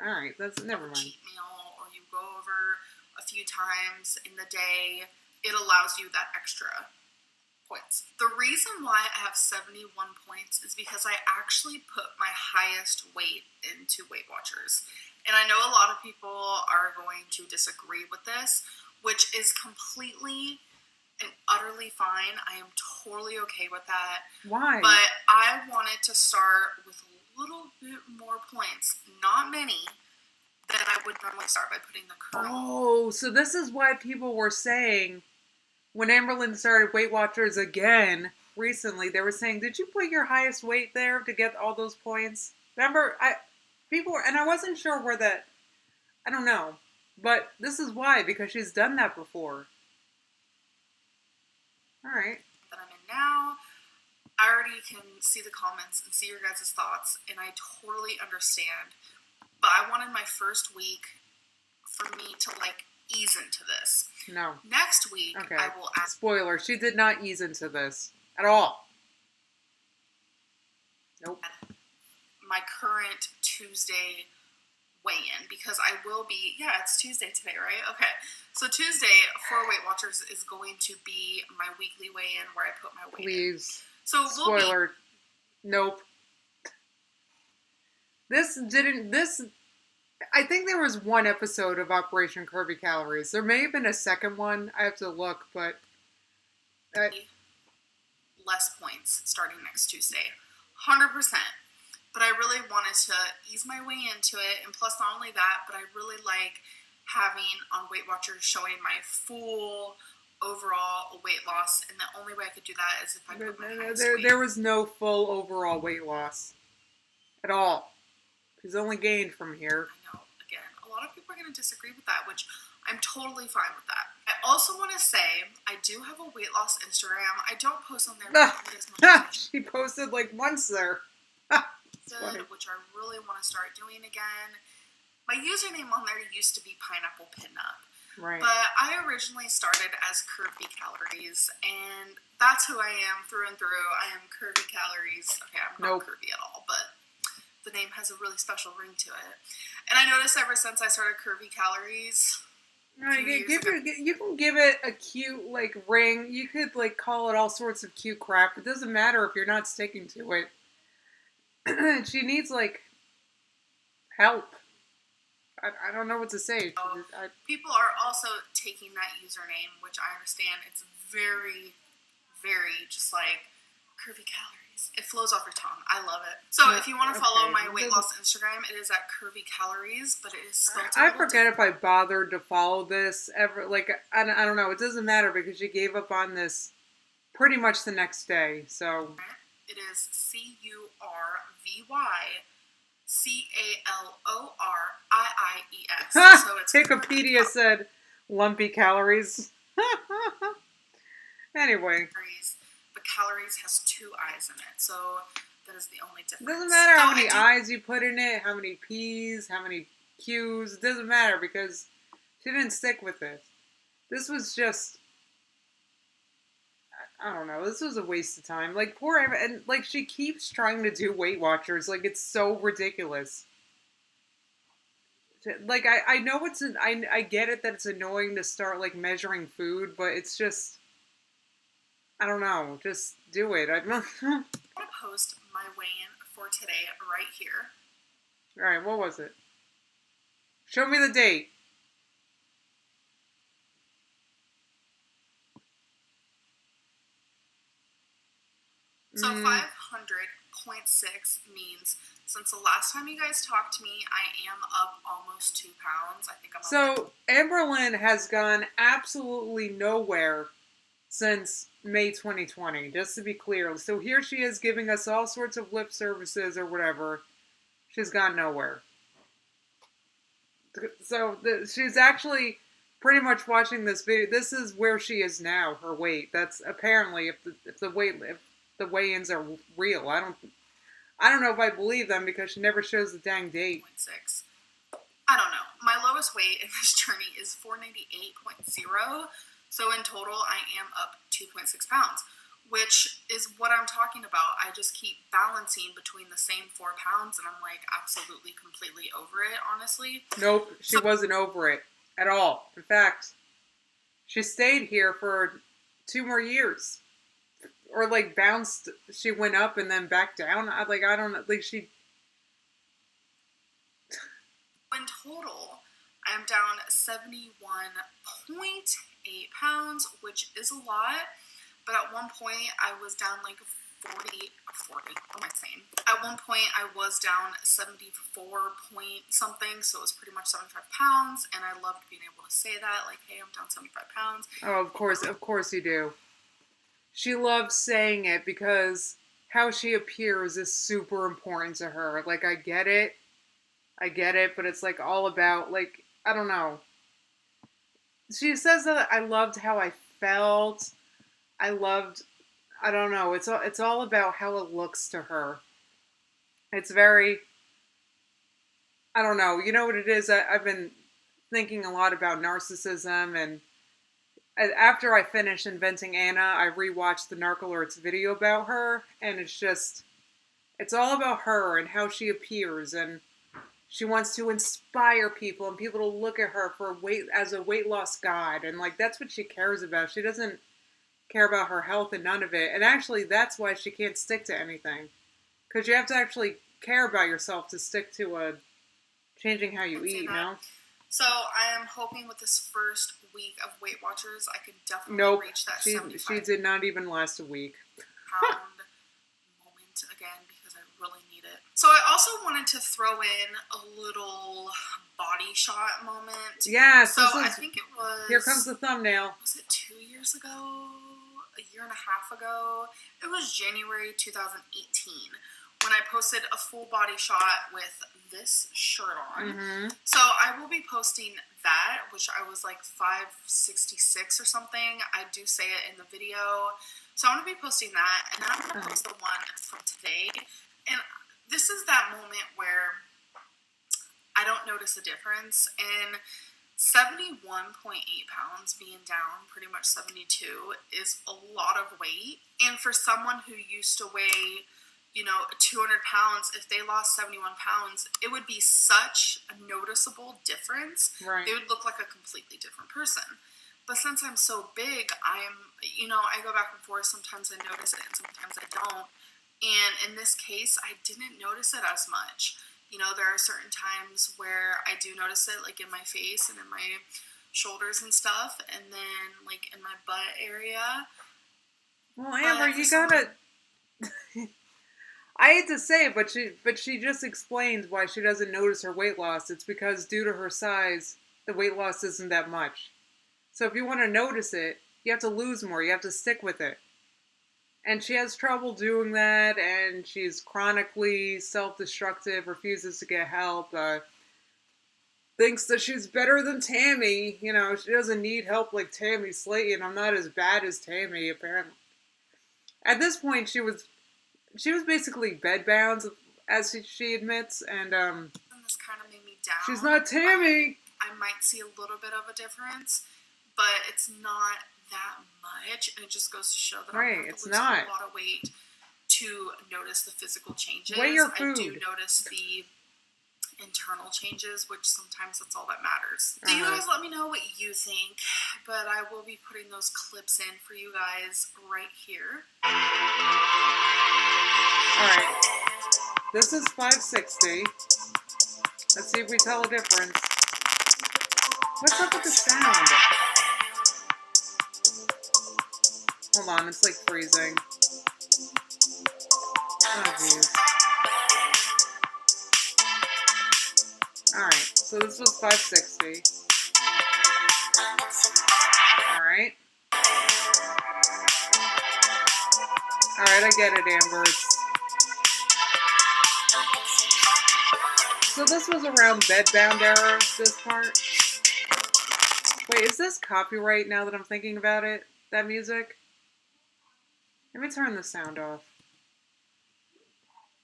All right, that's never mind. Cheat meal, or you go over a few times in the day, it allows you that extra points. The reason why I have 71 points is because I actually put my highest weight into Weight Watchers. And I know a lot of people are going to disagree with this, which is completely and utterly fine. I am totally okay with that. Why? But I wanted to start with a little bit more points, not many, than I would normally start by putting the curl. Oh, so this is why people were saying, when Amberlynn started Weight Watchers again recently, they were saying, did you put your highest weight there to get all those points? Remember, people were, and I wasn't sure where that, I don't know, but this is why, because she's done that before. All right. That I'm in now, I already can see the comments and see your guys' thoughts, and I totally understand. But I wanted my first week for me to ease into this. No. Next week, okay. I will ask. Spoiler: she did not ease into this at all. Nope. My current Tuesday weigh-in, because I will be. Yeah, it's Tuesday today, right? Okay. So Tuesday for Weight Watchers is going to be my weekly weigh-in where I put my weight Please. in. So spoiler. Nope. I think there was one episode of Operation Curvy Calories. There may have been a second one. I have to look, but less points starting next Tuesday. 100%. But I really wanted to ease my way into it. And plus, not only that, but I really like having on Weight Watchers showing my full overall weight loss. And the only way I could do that is if I put my highest weight. There was no full overall weight loss at all. She's only gained from here. I know. Again, a lot of people are going to disagree with that, which I'm totally fine with that. I also want to say I do have a weight loss Instagram. I don't post on there. She posted once there. Which I really want to start doing again. My username on there used to be Pineapple Pinup. Right. But I originally started as Curvy Calories, and that's who I am through and through. I am Curvy Calories. Okay, I'm not curvy at all, but the name has a really special ring to it. And I noticed ever since I started Curvy Calories, you can give it a cute ring. You could call it all sorts of cute crap. It doesn't matter if you're not sticking to it. She needs help. I don't know what to say. People are also taking that username, which I understand. It's very, very just Curvy Calories. It flows off your tongue. I love it. So if you want to follow my weight loss Instagram, it is at Curvy Calories, but it is spelled I forget if I bothered to follow this ever. I don't know. It doesn't matter because she gave up on this pretty much the next day. So it is CurvyCalories. So it's Wikipedia said lumpy calories. Anyway. But calories has 2 I's in it, so that is the only difference. It doesn't matter how many I's you put in it, how many P's, how many Q's. It doesn't matter because she didn't stick with it. This was just, I don't know. This was a waste of time. Poor Ava, and she keeps trying to do Weight Watchers. It's so ridiculous. I know I get it that it's annoying to start measuring food, but it's just, I don't know. Just do it. I'm going to post my weigh-in for today right here. All right, what was it? Show me the date. So 500.6 means since the last time you guys talked to me, I am up almost 2 pounds. I think I'm up. So Amberlynn has gone absolutely nowhere since May 2020, just to be clear. So here she is giving us all sorts of lip services or whatever. She's gone nowhere. So she's actually pretty much watching this video. This is where she is now, her weight. That's apparently if the weigh-ins are real. I don't know if I believe them because she never shows the dang date. 0.6. I don't know. My lowest weight in this journey is 498.0. So in total, I am up 2.6 pounds, which is what I'm talking about. I just keep balancing between the same 4 pounds, and I'm like absolutely, completely over it, honestly. Nope, she wasn't over it at all. In fact, she stayed here for 2 more years. Or like bounced, she went up and then back down. I don't know, like she... In total, I am down 71.8 pounds, which is a lot. But at one point, I was down like 40, what am I saying? At one point, I was down 74 point something, so it was pretty much 75 pounds, and I loved being able to say that, like, hey, I'm down 75 pounds. Oh, of course you do. She loves saying it because how she appears is super important to her. Like, I get it, but it's like all about, like, I don't know. She says that I loved how I felt. I don't know. It's all about how it looks to her. It's very, I don't know. You know what it is? I've been thinking a lot about narcissism, and after I finished Inventing Anna, I rewatched the Narc video about her, and it's all about her and how she appears, and she wants to inspire people and people to look at her as a weight loss guide, and like that's what she cares about. She doesn't care about her health and none of it. And actually, that's why she can't stick to anything. Because you have to actually care about yourself to stick to changing how you eat, you know? So I am hoping with this first week of Weight Watchers, I can definitely reach that 75. She did not even last a week. Pound moment again, because I really need it. So I also wanted to throw in a little body shot moment. Yes. So I think it was... Here comes the thumbnail. Was it 2 years ago? A year and a half ago? It was January 2018 when I posted a full body shot with this shirt on. Mm-hmm. So I will be posting that, which I was like 566 or something. I do say it in the video. So I'm going to be posting that, and then I'm going to post the one from today. And this is that moment where I don't notice a difference. And 71.8 pounds being down pretty much 72 is a lot of weight. And for someone who used to weigh, 200 pounds, if they lost 71 pounds, it would be such a noticeable difference. Right. They would look like a completely different person. But since I'm so big, I go back and forth. Sometimes I notice it and sometimes I don't. And in this case, I didn't notice it as much. There are certain times where I do notice it, like in my face and in my shoulders and stuff, and then like in my butt area. Well, Amber, you gotta... I hate to say it, but she just explains why she doesn't notice her weight loss. It's because due to her size, the weight loss isn't that much. So if you want to notice it, you have to lose more. You have to stick with it. And she has trouble doing that, and she's chronically self-destructive, refuses to get help, thinks that she's better than Tammy. She doesn't need help like Tammy Slayton. I'm not as bad as Tammy, apparently. At this point, she was basically bedbound, as she admits, and this kind of made me down. She's not Tammy! I might see a little bit of a difference, but it's not that much, and it just goes to show that I have to lose a lot of weight to notice the physical changes. Weigh your food. I do notice the internal changes, which sometimes that's all that matters. So you guys let me know what you think, but I will be putting those clips in for you guys right here. Alright, this is 560. Let's see if we tell a difference. What's up with the sound? Hold on, it's like freezing. Oh, jeez. Alright, so this was 560. Alright. Alright, I get it, Amber. So this was around bedbound era, this part. Wait, is this copyright now that I'm thinking about it? That music? Let me turn the sound off.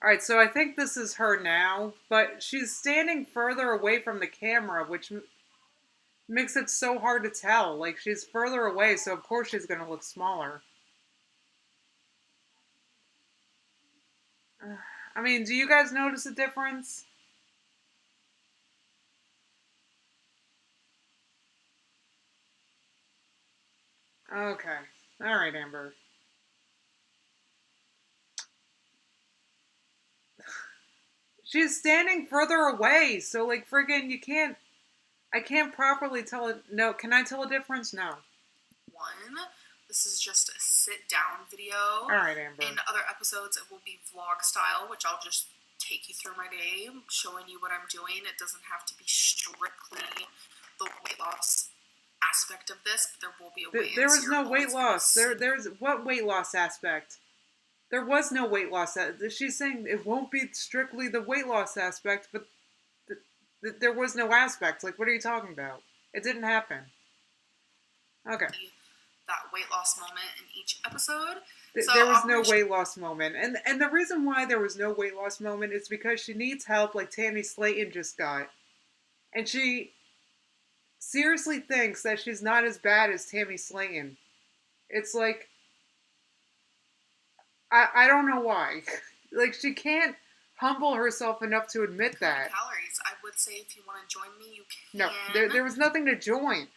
Alright, so I think this is her now, but she's standing further away from the camera, which Makes it so hard to tell. Like, she's further away, so of course she's gonna look smaller. I mean, do you guys notice a difference? Okay. Alright, Amber. She's standing further away, so like friggin' you can't I can't properly tell it. No, can I tell a difference? No. One. This is just a sit down video. Alright, Amber. In other episodes, it will be vlog style, which I'll just take you through my day, showing you what I'm doing. It doesn't have to be strictly the weight loss aspect of this, but there will be a way. There was no weight loss. There's what weight loss aspect? There was no weight loss. She's saying it won't be strictly the weight loss aspect, but there was no aspect. Like, what are you talking about? It didn't happen. Okay. That weight loss moment in each episode. There was no weight loss moment. And the reason why there was no weight loss moment is because she needs help like Tammy Slayton just got. And she seriously thinks that she's not as bad as Tammy Slayton. It's like, I don't know why. Like, she can't humble herself enough to admit that. Calories. I would say if you want to join me, you can. No, there was nothing to join.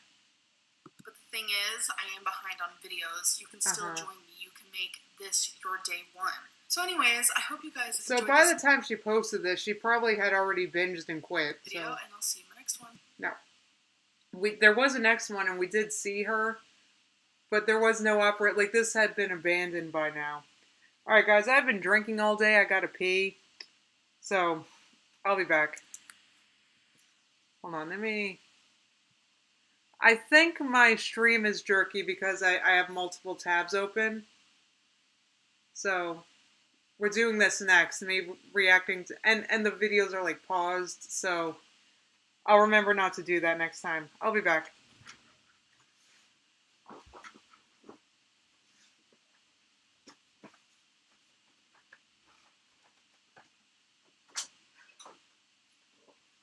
But the thing is, I am behind on videos. You can still join me. You can make this your day one. So anyways, I hope you guys So by the time she posted this, she probably had already binged and quit. Video, and I'll see you in the next one. No. There was a next one, and we did see her, but there was no operate. Like, this had been abandoned by now. Alright, guys, I've been drinking all day. I gotta pee. So, I'll be back. Hold on, let me... I think my stream is jerky because I have multiple tabs open. So, we're doing this next. Me reacting to... And the videos are, like, paused, so... I'll remember not to do that next time. I'll be back.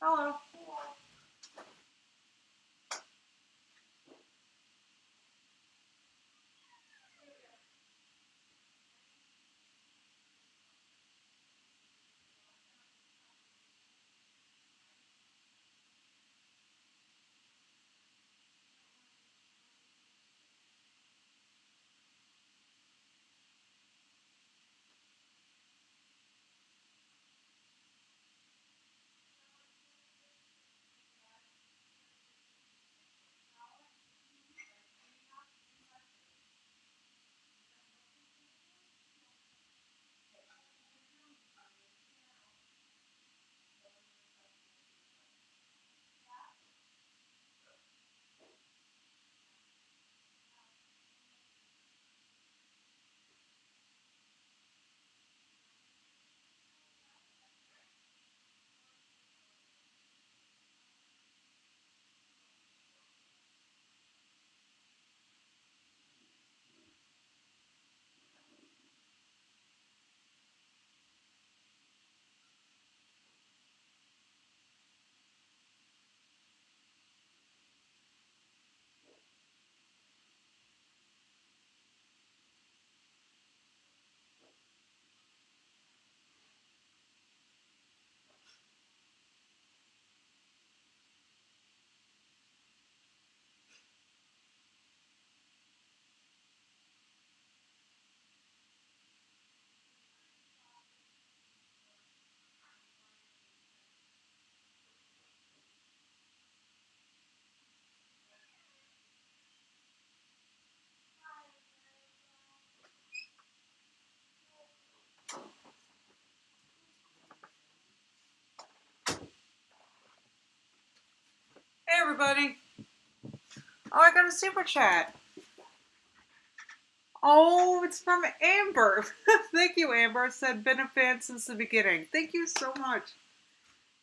Hello. Hey, everybody. Oh, I got a super chat. Oh, it's from Amber. Thank you, Amber. It said, been a fan since the beginning. Thank you so much.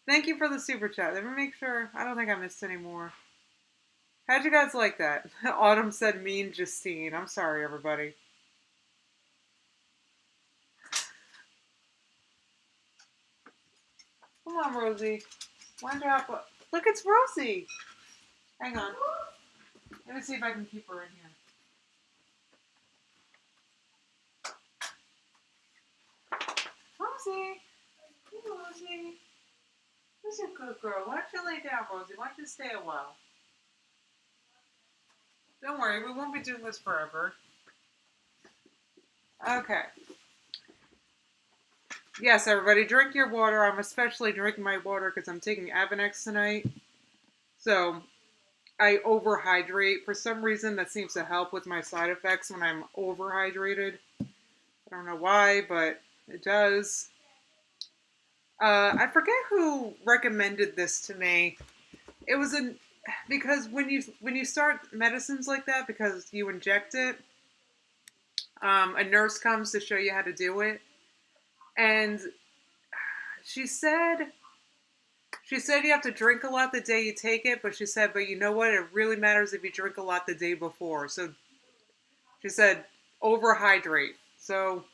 Thank you for the super chat. Let me make sure. I don't think I missed any more. How'd you guys like that? Autumn said mean Justine. I'm sorry, everybody. Come on, Rosie. Wind up. Look, it's Rosie. Hang on. Let me see if I can keep her in here. Rosie. Hey, Rosie. Who's a good girl? Why don't you lay down, Rosie? Why don't you stay a while? Don't worry, we won't be doing this forever. Okay. Yes, everybody, drink your water. I'm especially drinking my water because I'm taking Avonex tonight. So, I overhydrate. For some reason, that seems to help with my side effects when I'm overhydrated. I don't know why, but it does. I forget who recommended this to me. It was because when you start medicines like that, because you inject it, a nurse comes to show you how to do it, and she said you have to drink a lot the day you take it, but she said, but you know what? It really matters if you drink a lot the day before. So she said, overhydrate. So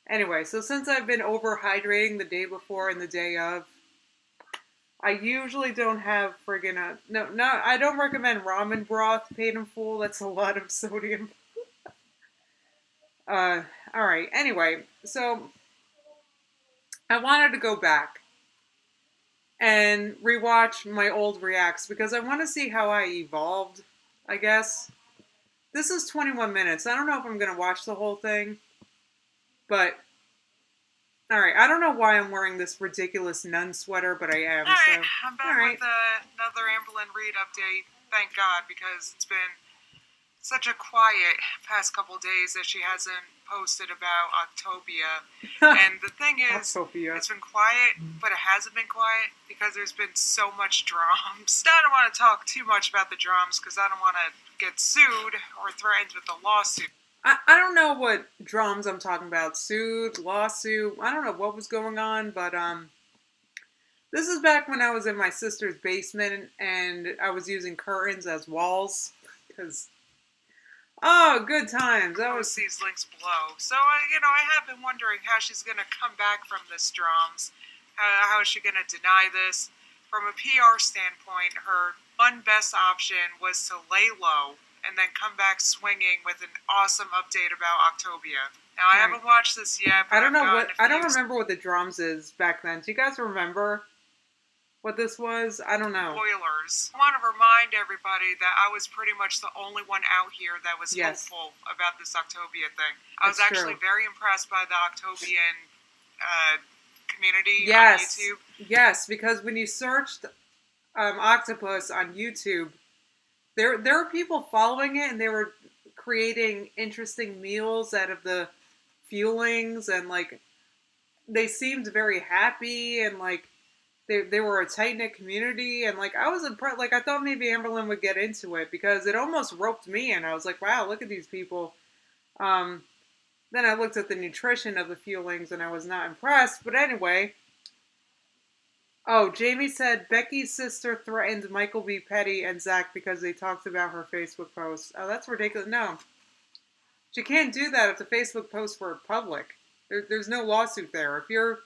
anyway, so since I've been overhydrating the day before and the day of, I usually don't have friggin' no, I don't recommend ramen broth paid in full. That's a lot of sodium. Alright, anyway, so I wanted to go back and rewatch my old reacts because I want to see how I evolved, I guess. This is 21 minutes. I don't know if I'm going to watch the whole thing, but alright, I don't know why I'm wearing this ridiculous nun sweater, but I am. Alright, I'm back with another Amberlynn Reid update. Thank God, because it's been such a quiet past couple days that she hasn't posted about Octopia. And the thing is, Octopia. It's been quiet, but it hasn't been quiet because there's been so much drums. I don't want to talk too much about the drums because I don't want to get sued or threatened with a lawsuit. I don't know what drums I'm talking about. Sued, lawsuit. I don't know what was going on, but this is back when I was in my sister's basement and I was using curtains as walls because oh, good times. That was these links below. So I have been wondering how she's going to come back from this drums. How is she going to deny this? From a PR standpoint, her one best option was to lay low and then come back swinging with an awesome update about Octopia. Now, I haven't watched this yet, but I don't remember what the drums is back then. Do you guys remember what this was? I don't know. Spoilers. I want to remind everybody that I was pretty much the only one out here that was hopeful about this Octopia thing. I was actually very impressed by the Octopian community on YouTube. Yes, because when you searched octopus on YouTube, there were people following it and they were creating interesting meals out of the fuelings and like they seemed very happy and like they were a tight-knit community and like I was impressed. Like I thought maybe Amberlynn would get into it because it almost roped me in. I was like, wow, look at these people. Then I looked at the nutrition of the fuelings and I was not impressed. But anyway, oh, Jamie said Becky's sister threatened Michael B. Petty and Zach because they talked about her Facebook post. Oh, that's ridiculous. No, she can't do that if the Facebook posts were public. There's no lawsuit there. If you're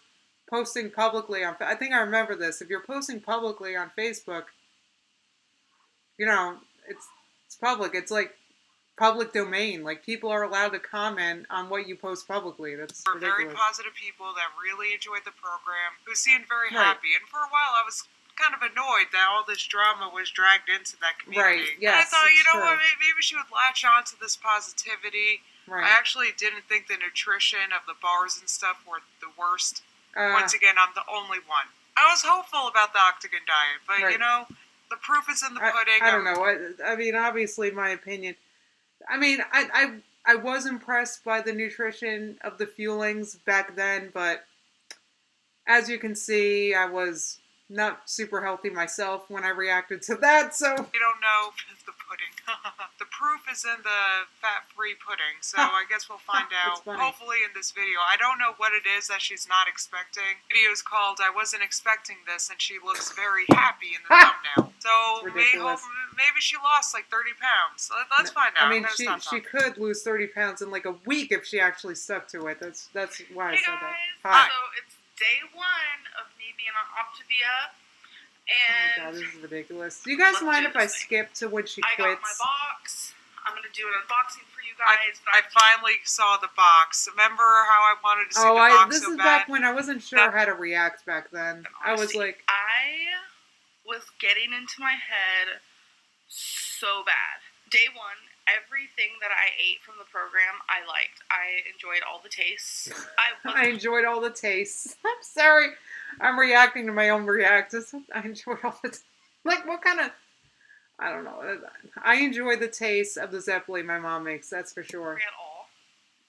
posting publicly on, I think I remember this. If you're posting publicly on Facebook, it's public. It's like public domain. Like people are allowed to comment on what you post publicly. That's ridiculous. Very positive people that really enjoyed the program, who seemed very happy. And for a while, I was kind of annoyed that all this drama was dragged into that community. Right. Yes. And I thought, what, maybe she would latch on to this positivity. Right. I actually didn't think the nutrition of the bars and stuff were the worst. Once again, I'm the only one. I was hopeful about the Octagon diet, but the proof is in the pudding. I don't know. I mean, obviously, my opinion. I mean, I was impressed by the nutrition of the fuelings back then, but as you can see, I was not super healthy myself when I reacted to that, so... You don't know the pudding. The proof is in the fat-free pudding, so I guess we'll find out, hopefully in this video. I don't know what it is that she's not expecting. The video is called, I Wasn't Expecting This, and she looks very happy in the thumbnail. So maybe she lost like 30 pounds. So let's find out. I mean, she could lose 30 pounds in like a week if she actually stuck to it. That's why I said that. Hi. So it's day one of me being on Octopia, And Oh my god, this is ridiculous. Do you guys mind if I skip to when she quits? I got my box. I'm going to do an unboxing for you guys. I finally saw the box. Remember how I wanted to see the box this so is bad? back when I wasn't sure how to react back then. I was like... I was getting into my head so bad. Day one, everything that I ate from the program, I liked. I enjoyed all the tastes. I enjoyed all the tastes. I'm sorry. I'm reacting to my own reactions. I enjoyed all the... Like, what kind of... I don't know. I enjoy the taste of the Zeppeli my mom makes, that's for sure. At all.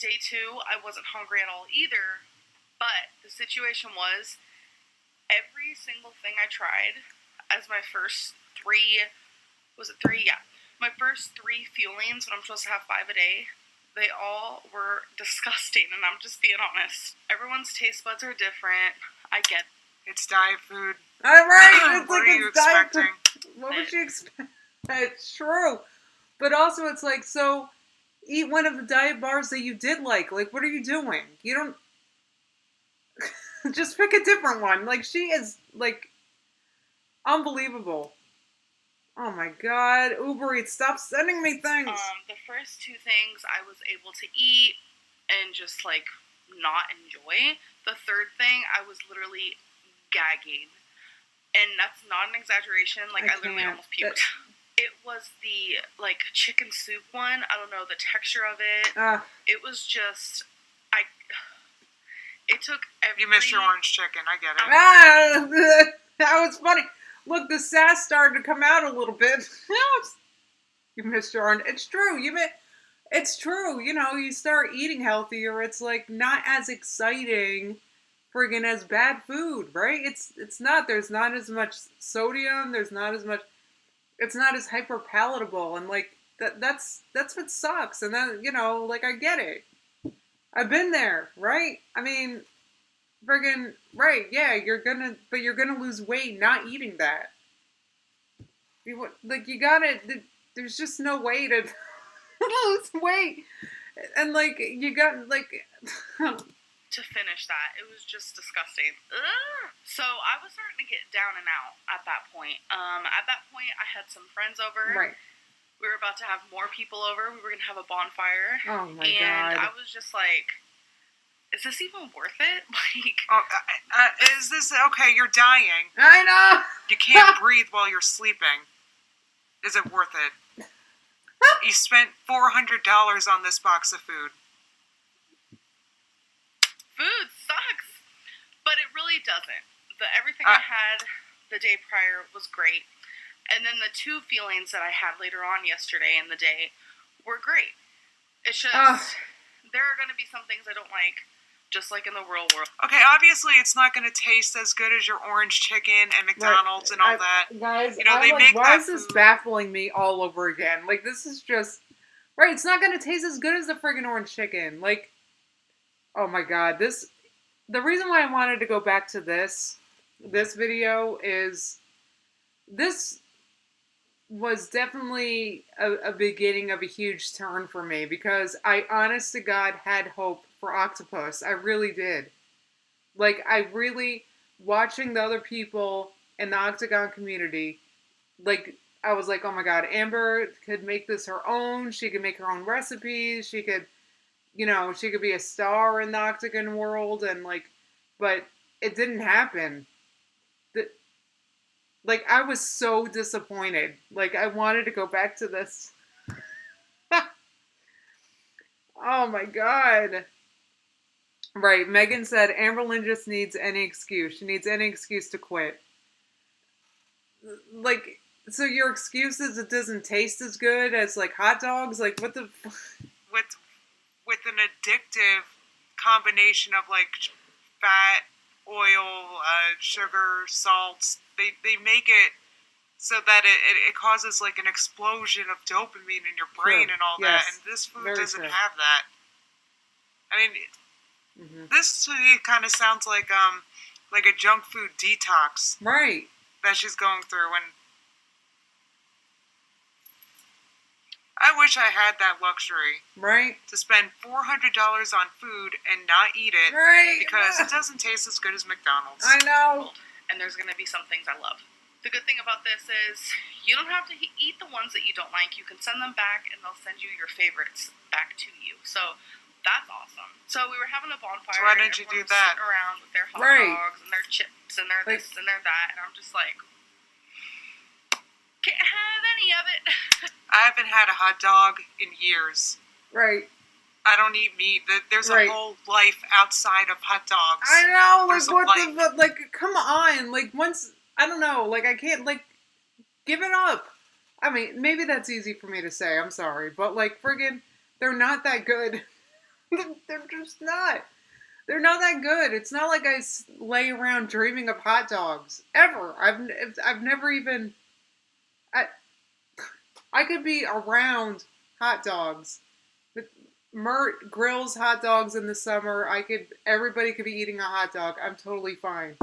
Day two, I wasn't hungry at all either. But the situation was, every single thing I tried as my first three... Was it three? Yeah. My first three fuelings, when I'm supposed to have 5 a day, they all were disgusting, and I'm just being honest. Everyone's taste buds are different. I get it. It's diet food. All right. It's what like are you expecting? What would you expect? It's true. But also, it's like, so, eat one of the diet bars that you did like. Like, what are you doing? You don't... Just pick a different one. Like, she is, like, unbelievable. Oh my god, Uber Eats, stop sending me things! The first two things I was able to eat and just, like, not enjoy. The third thing, I was literally gagging. And that's not an exaggeration, like, I literally almost puked. It was the, like, chicken soup one. I don't know, the texture of it. It was just, it took every... You missed your orange chicken, I get it. That was funny. Look, the sass started to come out a little bit. You missed your orange. It's true. It's true. You know, you start eating healthier. It's like not as exciting, friggin' as bad food, right? It's not. There's not as much sodium. There's not as much. It's not as hyper palatable, and like that's what sucks. And then, you know, like, I get it. I've been there, right? I mean, friggin' right, yeah, you're gonna lose weight not eating that. You gotta, there's just no way to lose weight. And, like, you got, like... To finish that, it was just disgusting. Ugh. So, I was starting to get down and out at that point. At that point, I had some friends over. Right. We were about to have more people over. We were gonna have a bonfire. Oh my god. And I was just like... Is this even worth it? Like, is this okay? You're dying. I know. You can't breathe while you're sleeping. Is it worth it? You spent $400 on this box of food. Food sucks, but it really doesn't. Everything I had the day prior was great, and then the two feelings that I had later on yesterday in the day were great. It's just there are going to be some things I don't like. Just like in the real world. Okay, obviously it's not going to taste as good as your orange chicken and McDonald's and all that. Guys, you know, they make why is this baffling me all over again? Like, this is just... Right, it's not going to taste as good as the friggin' orange chicken. Like, oh my god, this... The reason why I wanted to go back to this video is... This was definitely a beginning of a huge turn for me, because I, honest to God, had hope for octopus. I really did. Like, I really, watching the other people in the Octagon community, like, I was like, oh my god, Amber could make this her own. She could make her own recipes. She could, you know, she could be a star in the Octagon world, and like, but it didn't happen. Like, I was so disappointed. Like, I wanted to go back to this. Oh my god. Right, Megan said Amberlynn just needs any excuse. She needs any excuse to quit. Like, so your excuse is it doesn't taste as good as, like, hot dogs? Like, what the... With an addictive combination of, like, fat, oil, sugar, salts, they make it so that it causes, like, an explosion of dopamine in your brain and all that, and this food doesn't have that. I mean... This to me kind of sounds like a junk food detox. Right. That she's going through, and I wish I had that luxury. Right. To spend $400 on food and not eat it. Right. Because it doesn't taste as good as McDonald's. I know. And there's going to be some things I love. The good thing about this is you don't have to eat the ones that you don't like. You can send them back, and they'll send you your favorites back to you. So that's awesome. So we were having a bonfire. So why didn't you do that? Sitting around with their hot dogs and their chips and their this and their that, and I'm just like, can't have any of it. I haven't had a hot dog in years. Right. I don't eat meat. There's a whole life outside of hot dogs. I know. Like, what the... Like, come on. Like, once... I don't know. Like, I can't, like... Give it up. I mean, maybe that's easy for me to say. I'm sorry. But, like, friggin'... They're not that good. They're just not. They're not that good. It's not like I lay around dreaming of hot dogs. Ever. I've never even... I could be around hot dogs. Mert grills hot dogs in the summer. Everybody could be eating a hot dog. I'm totally fine.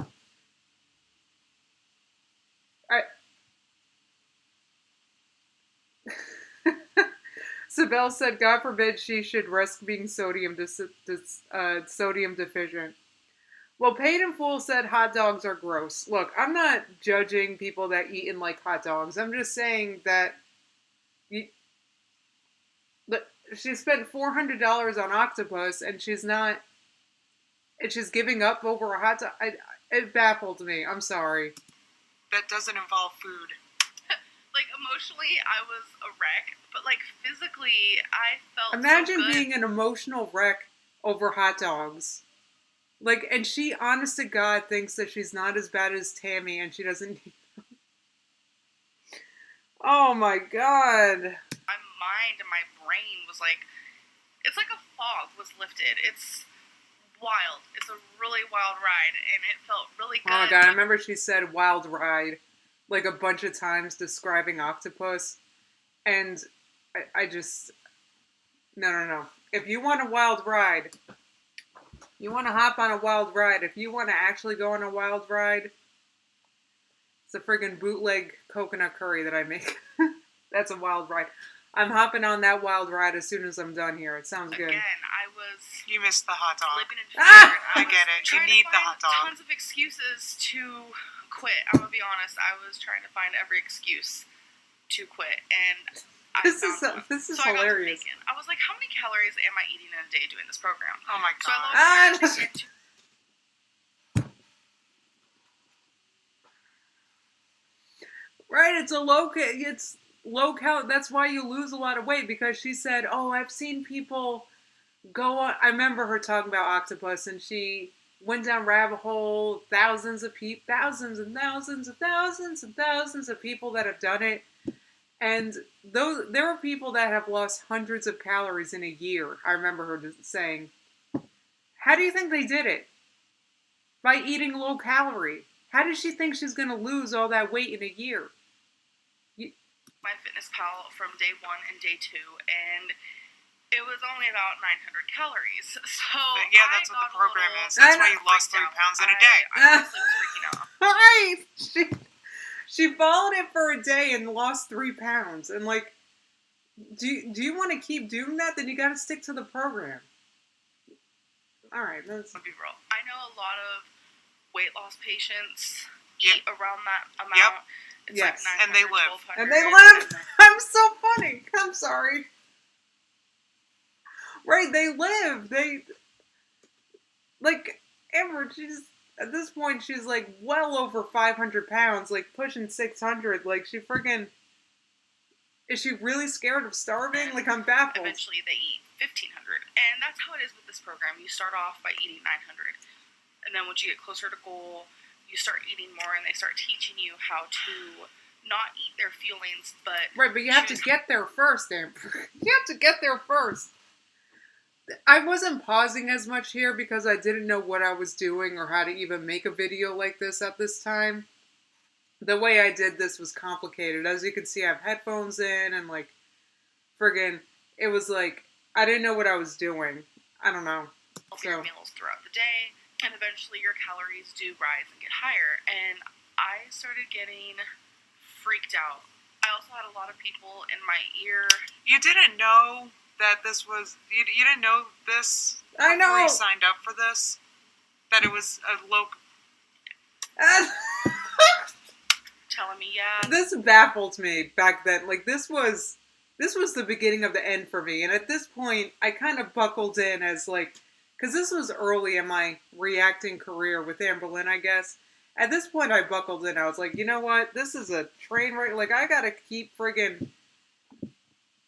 Sibel said, God forbid she should risk being sodium deficient. Well, Paid in Full said hot dogs are gross. Look, I'm not judging people that eat and like hot dogs. I'm just saying that she spent $400 on octopus, and she's giving up over a hot dog. It baffled me. I'm sorry. That doesn't involve food. Like, emotionally, I was a wreck, but, like, physically, I felt Imagine so good. Being an emotional wreck over hot dogs. Like, and she, honest to God, thinks that she's not as bad as Tammy, and she doesn't need them. Oh, my God. My mind and my brain was like, it's like a fog was lifted. It's wild. It's a really wild ride, and it felt really good. Oh, my God, I remember she said wild ride like a bunch of times describing octopus, and I just... No. If you want a wild ride, you want to hop on a wild ride, if you want to actually go on a wild ride, it's a friggin' bootleg coconut curry that I make. That's a wild ride. I'm hopping on that wild ride as soon as I'm done here. It sounds good. Again, I was... You missed the hot dog. Living in fear. I get it. You need the hot dog. Tons of excuses to quit. I'm gonna be honest. I was trying to find every excuse to quit, and this is so hilarious. I was like, how many calories am I eating in a day doing this program? Oh my God. So right, it's low cal. That's why you lose a lot of weight, because she said, "Oh, I've seen people go on." I remember her talking about octopus, and she went down rabbit hole. Thousands and thousands and thousands of people that have done it, and there are people that have lost hundreds of calories in a year. I remember her saying, "How do you think they did it? By eating low calorie. How does she think she's going to lose all that weight in a year?" My MyFitnessPal from day 1 and day 2, and it was only about 900 calories. So yeah, that's what the program is. That's why you lost 3 pounds in a day. I honestly was freaking out. Right. She followed it for a day and lost 3 pounds. And like, do you want to keep doing that? Then you got to stick to the program. All right, let's be real. I know a lot of weight loss patients eat around that amount. Yep. It's yes, like and they live. 1200. And they live. I'm so funny. I'm sorry. Right, they live. They, like, Amber, she's, at this point, she's, like, well over 500 pounds, like, pushing 600. Like, she friggin', is she really scared of starving? Like, I'm baffled. Eventually, they eat 1,500. And that's how it is with this program. You start off by eating 900. And then once you get closer to goal, you start eating more, and they start teaching you how to not eat their feelings, but... Right, but you have to get there first, Amber. You have to get there first. I wasn't pausing as much here because I didn't know what I was doing or how to even make a video like this at this time. The way I did this was complicated. As you can see, I have headphones in, and like, friggin', it was like, I didn't know what I was doing. I don't know. Your meals throughout the day, and eventually your calories do rise and get higher. And I started getting freaked out. I also had a lot of people in my ear. You didn't know that this was, you didn't know this before you signed up for this? That it was a low... telling me, yeah. This baffled me back then. Like, this was the beginning of the end for me. And at this point, I kind of buckled in as, like, because this was early in my reacting career with Amberlynn, I guess. At this point, I buckled in. I was like, you know what? This is a train wreck. Like, I gotta keep friggin'...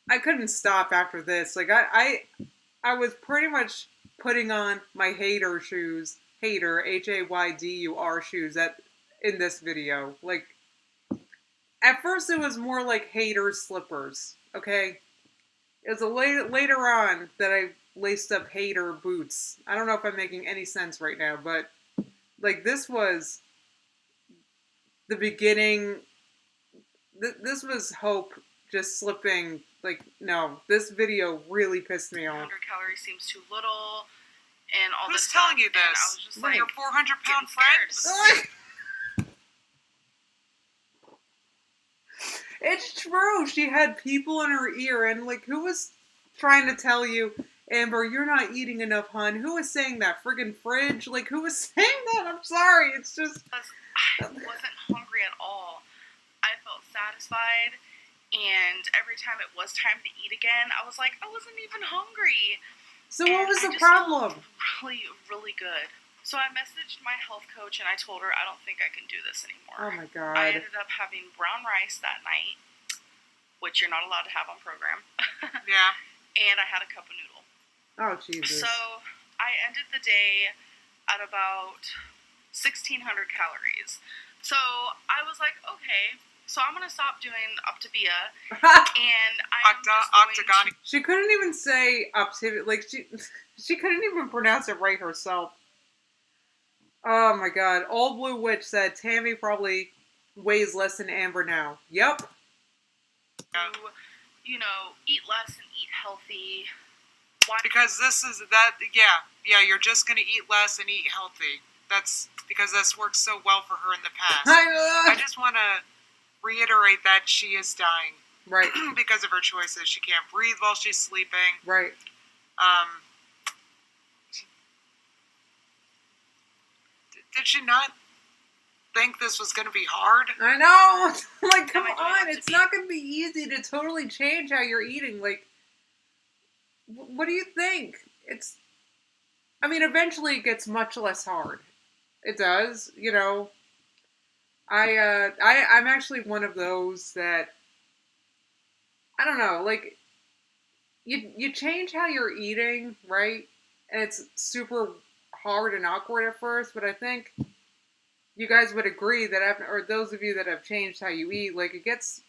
I couldn't stop after this. Like, I was pretty much putting on my hater shoes. Hater, Haydur shoes in this video. Like, at first it was more like hater slippers, okay? It was later on that I laced up hater boots. I don't know if I'm making any sense right now, but, like, this was the beginning. This was hope just slipping. Like, no, this video really pissed me off. 100 calories seems too little, and all Who's this telling stuff, you this? and I was just like, Your 400-pound getting scared. friends? It's true. She had people in her ear, and, like, who was trying to tell you, Amber, you're not eating enough, hun? Who was saying that? Friggin' Fridge? Like, who was saying that? I'm sorry. It's just... I wasn't hungry at all. I felt satisfied, and every time it was time to eat again, I was like, I wasn't even hungry. So what was the I just problem? felt really, really good. So I messaged my health coach, and I told her I don't think I can do this anymore. Oh my God. I ended up having brown rice that night, which you're not allowed to have on program. Yeah. And I had a cup of noodle. Oh, Jesus. So I ended the day at about 1,600 calories. So I was like, okay, so I'm going to stop doing Optavia, and I'm just going to... She couldn't even say Optavia. Like, she couldn't even pronounce it right herself. Oh my God. Old Blue Witch said Tammy probably weighs less than Amber now. Yep. You know, eat less and eat healthy. Why? Because this is that, yeah, you're just going to eat less and eat healthy. That's because that's worked so well for her in the past. I just want to reiterate that she is dying. Right. Because of her choices. She can't breathe while she's sleeping. Right. Did she not think this was going to be hard? I know. Like, come on. It's not going to be easy to totally change how you're eating. Like, what do you think? I mean, eventually it gets much less hard. It does, you know. I'm actually one of those that, I don't know, like, you change how you're eating, right? And it's super hard and awkward at first, but I think you guys would agree that or those of you that have changed how you eat, like, it gets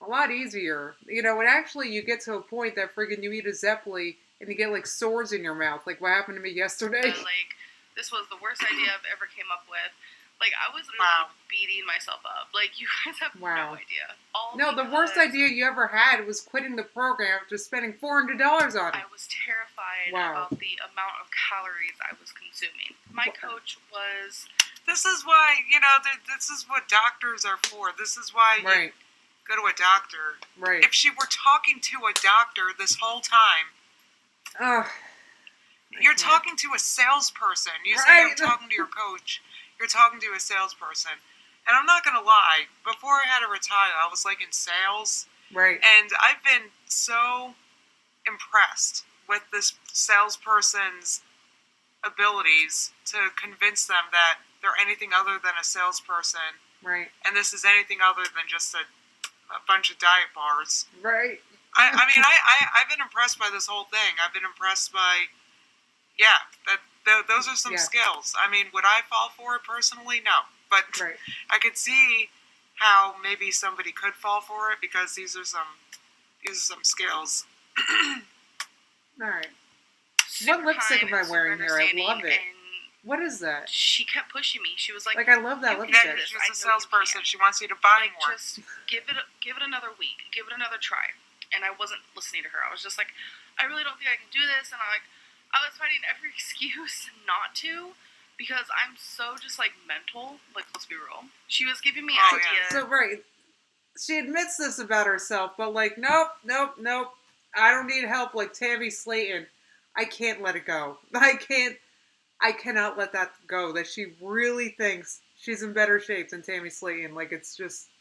a lot easier. You know, and actually you get to a point that friggin' you eat a Zeppeli and you get, like, sores in your mouth, like what happened to me yesterday. Like, this was the worst idea I've ever came up with. Like, I was literally beating myself up. Like, you guys have no idea. No, the worst idea you ever had was quitting the program after spending $400 on it. I was terrified about the amount of calories I was consuming. My coach was... This is why, you know, this is what doctors are for. This is why you go to a doctor. Right. If she were talking to a doctor this whole time... You're talking to a salesperson. You say you're talking to your coach. You're talking to a salesperson. And I'm not going to lie. Before I had to retire, I was, like, in sales. Right. And I've been so impressed with this salesperson's abilities to convince them that they're anything other than a salesperson. Right. And this is anything other than just a bunch of diet bars. Right. I mean, I've been impressed by this whole thing. I've been impressed by, those are some skills. I mean, would I fall for it personally? No. But I could see how maybe somebody could fall for it because these are some skills. All right. What lipstick am I wearing here? I love it. What is that? She kept pushing me. She was like, I love that lipstick. She's a salesperson. She wants you to buy more. Just give it another week. Give it another try. And I wasn't listening to her. I was just like, I really don't think I can do this. And I was finding every excuse not to because I'm so just like mental. Like, let's be real. She was giving me ideas. So, she admits this about herself, but like, nope. I don't need help like Tammy Slayton. I can't let it go. I cannot let that go. That she really thinks she's in better shape than Tammy Slayton. Like, it's just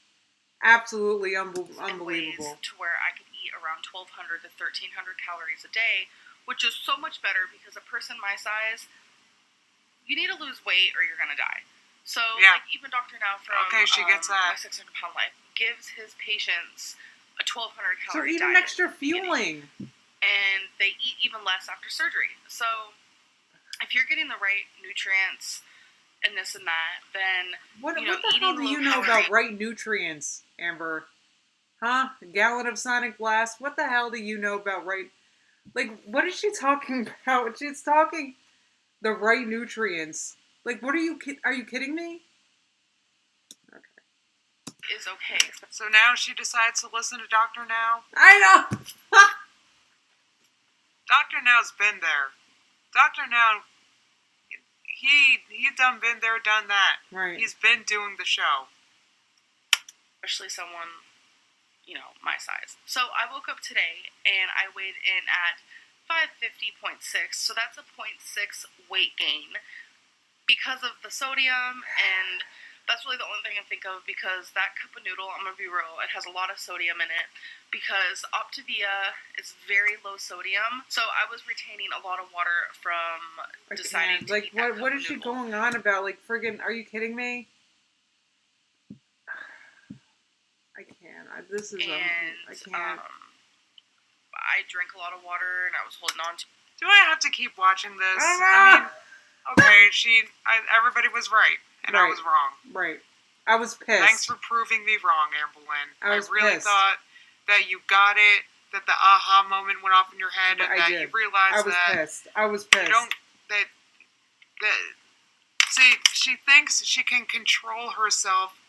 absolutely in ways unbelievable. to where I could eat around 1,200 to 1,300 calories a day, which is so much better because a person my size, you need to lose weight or you're gonna die. So, like, even Dr. Now from she gets that. My 600 Pound Life gives his patients a 1,200 So calorie eat diet. an extra fueling. And they eat even less after surgery. So, if you're getting the right nutrients and this and that, then What you know, the hell do you know about right nutrients, Amber? Huh? A gallon of Sonic Blast? What the hell do you know about right? Like, what is she talking about? She's talking the right nutrients. Like, what are you kidding me? Okay. Is okay. So now she decides to listen to Dr. Now? I know! Dr. Now's been there. Dr. Now, he done been there, done that. Right. He's been doing the show. Especially someone, you know, my size. So I woke up today and I weighed in at 550.6. So that's a 0.6 weight gain because of the sodium, and that's really the only thing I think of because that cup of noodle, I'm going to be real, it has a lot of sodium in it because Optavia is very low sodium. So I was retaining a lot of water from deciding to eat that what cup is of she noodle. going on about? Like, friggin', are you kidding me? I can't. I can't. I drank a lot of water and I was holding on to. Do I have to keep watching this? I mean, okay, everybody was right, and I was wrong. Right. I was pissed. Thanks for proving me wrong, Amberlyn. I really pissed. thought that you got it, that the aha moment went off in your head, and that you realized I was pissed. You don't, see, she thinks she can control herself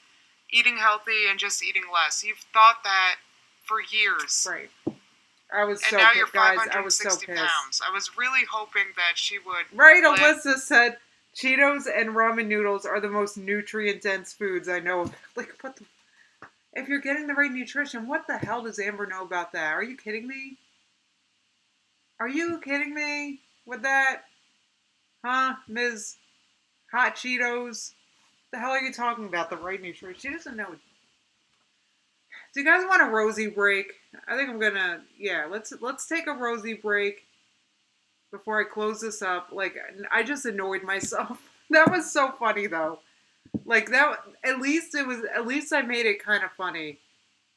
eating healthy and just eating less. You've thought that for years. Right. I was and so now pissed, you're guys. 560 I was so pissed. pounds. I was really hoping that she would. Right, Alyssa said Cheetos and ramen noodles are the most nutrient-dense foods I know. Like, what the... If you're getting the right nutrition, what the hell does Amber know about that? Are you kidding me? Are you kidding me with that? Huh, Ms. Hot Cheetos? The hell are you talking about? The right nutrition? She doesn't know. Do you guys want a rosy break? I think I'm gonna, let's take a rosy break before I close this up. Like, I just annoyed myself. That was so funny though. Like, that, at least I made it kind of funny.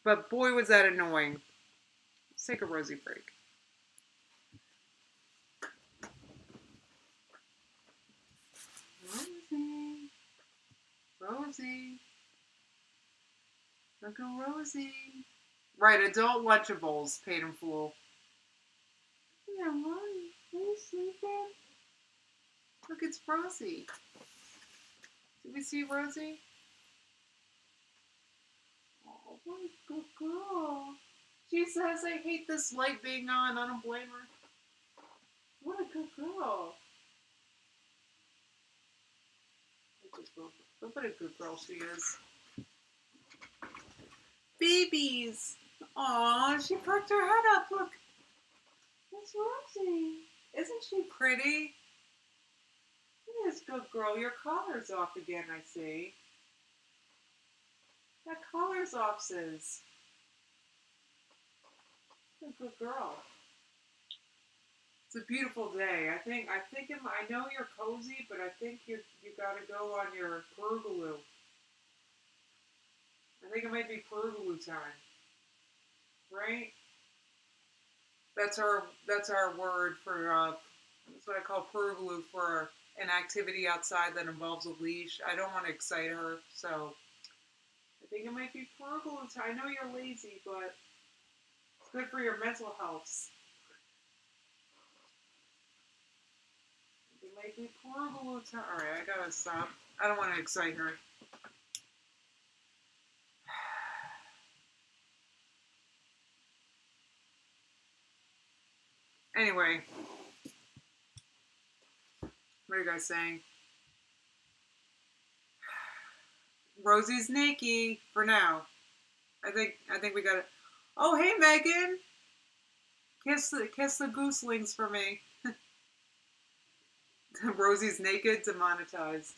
But boy, was that annoying. Let's take a rosy break. Rosie. Look at Rosie. Right, adult Lunchables, paid in full. Yeah, Rosie. Are you sleeping? Look, it's Rosie. Did we see Rosie? Oh, what a good girl. She says, I hate this light being on. I don't blame her. What a good girl. Look what a good girl she is. Babies. Aw, she perked her head up. Look. That's Rosie. Isn't she pretty? Yes, good girl. Your collar's off again, I see. That collar's off, sis. Good girl. It's a beautiful day. I know you're cozy, but I think you gotta go on your pergaloo. I think it might be pergaloo time. Right? That's our word for that's what I call pergaloo for an activity outside that involves a leash. I don't want to excite her, so I think it might be pergaloo time. I know you're lazy, but it's good for your mental health. It might be pergaloo time. Alright, I gotta stop. I don't want to excite her. Anyway, what are you guys saying? Rosie's naked for now. I think we got it. Oh, hey Megan, kiss the gooselings for me. Rosie's naked, demonetized.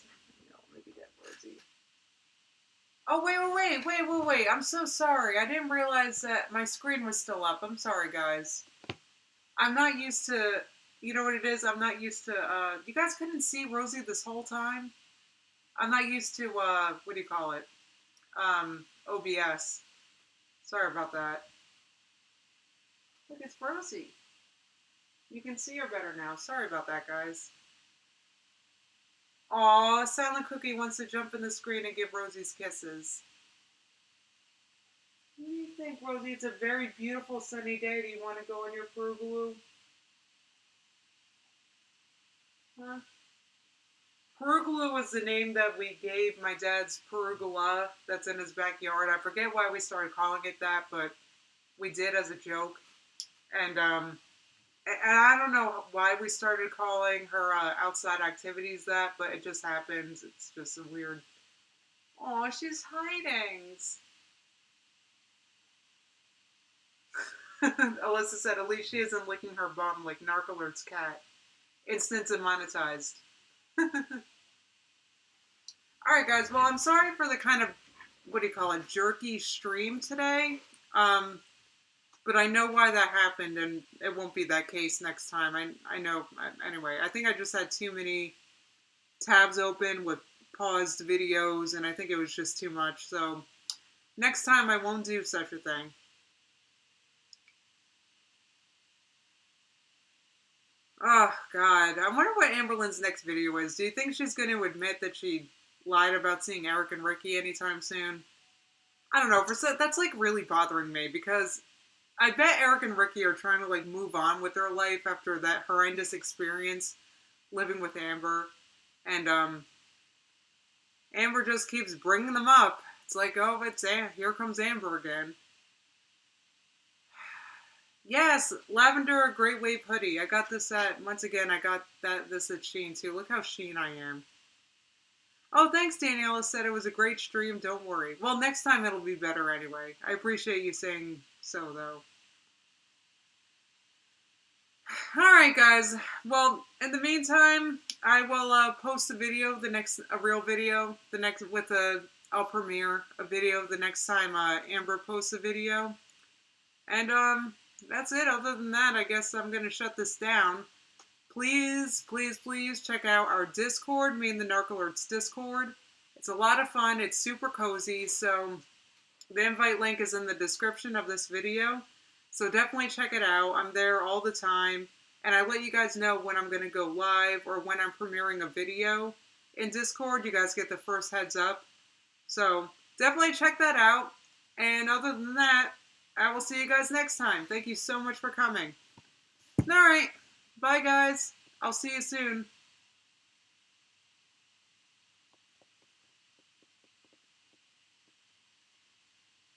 No, maybe that Rosie. Oh, wait. I'm so sorry. I didn't realize that my screen was still up. I'm sorry, guys. I'm not used to, you know what it is? I'm not used to, you guys couldn't see Rosie this whole time? I'm not used to, what do you call it? OBS. Sorry about that. Look, it's Rosie. You can see her better now. Sorry about that, guys. Aw, Silent Cookie wants to jump in the screen and give Rosie's kisses. What do you think, Rosie? It's a very beautiful sunny day. Do you want to go in your pergola? Huh? Pergola was the name that we gave my dad's pergola that's in his backyard. I forget why we started calling it that, but we did as a joke. And I don't know why we started calling her outside activities that, but it just happens. It's just a weird. Oh, she's hiding. Alyssa said, at least she isn't licking her bum like Narcoalert's cat. Instant demonetized. Alright, guys. Well, I'm sorry for the kind of, what do you call it, jerky stream today. But I know why that happened, and it won't be that case next time. I know. Anyway, I think I just had too many tabs open with paused videos, and I think it was just too much. So next time I won't do such a thing. Oh, God. I wonder what Amberlynn's next video is. Do you think she's going to admit that she lied about seeing Eric and Ricky anytime soon? I don't know. That's, like, really bothering me, because I bet Eric and Ricky are trying to, like, move on with their life after that horrendous experience living with Amber. And, Amber just keeps bringing them up. It's like, oh, here comes Amber again. Yes, lavender great wave hoodie. I got this once again, I got this at Shein too. Look how Shein I am. Oh, thanks, Daniela said it was a great stream. Don't worry. Well, next time it'll be better anyway. I appreciate you saying so, though. Alright, guys. Well, in the meantime, I will post a video, a real video, I'll premiere a video the next time Amber posts a video. And, that's it. Other than that, I guess I'm going to shut this down. Please check out our Discord, me and the Narcoalerts Discord. It's a lot of fun. It's super cozy. So the invite link is in the description of this video. So definitely check it out. I'm there all the time. And I let you guys know when I'm going to go live or when I'm premiering a video in Discord. You guys get the first heads up. So definitely check that out. And other than that, I will see you guys next time. Thank you so much for coming. Alright. Bye, guys. I'll see you soon.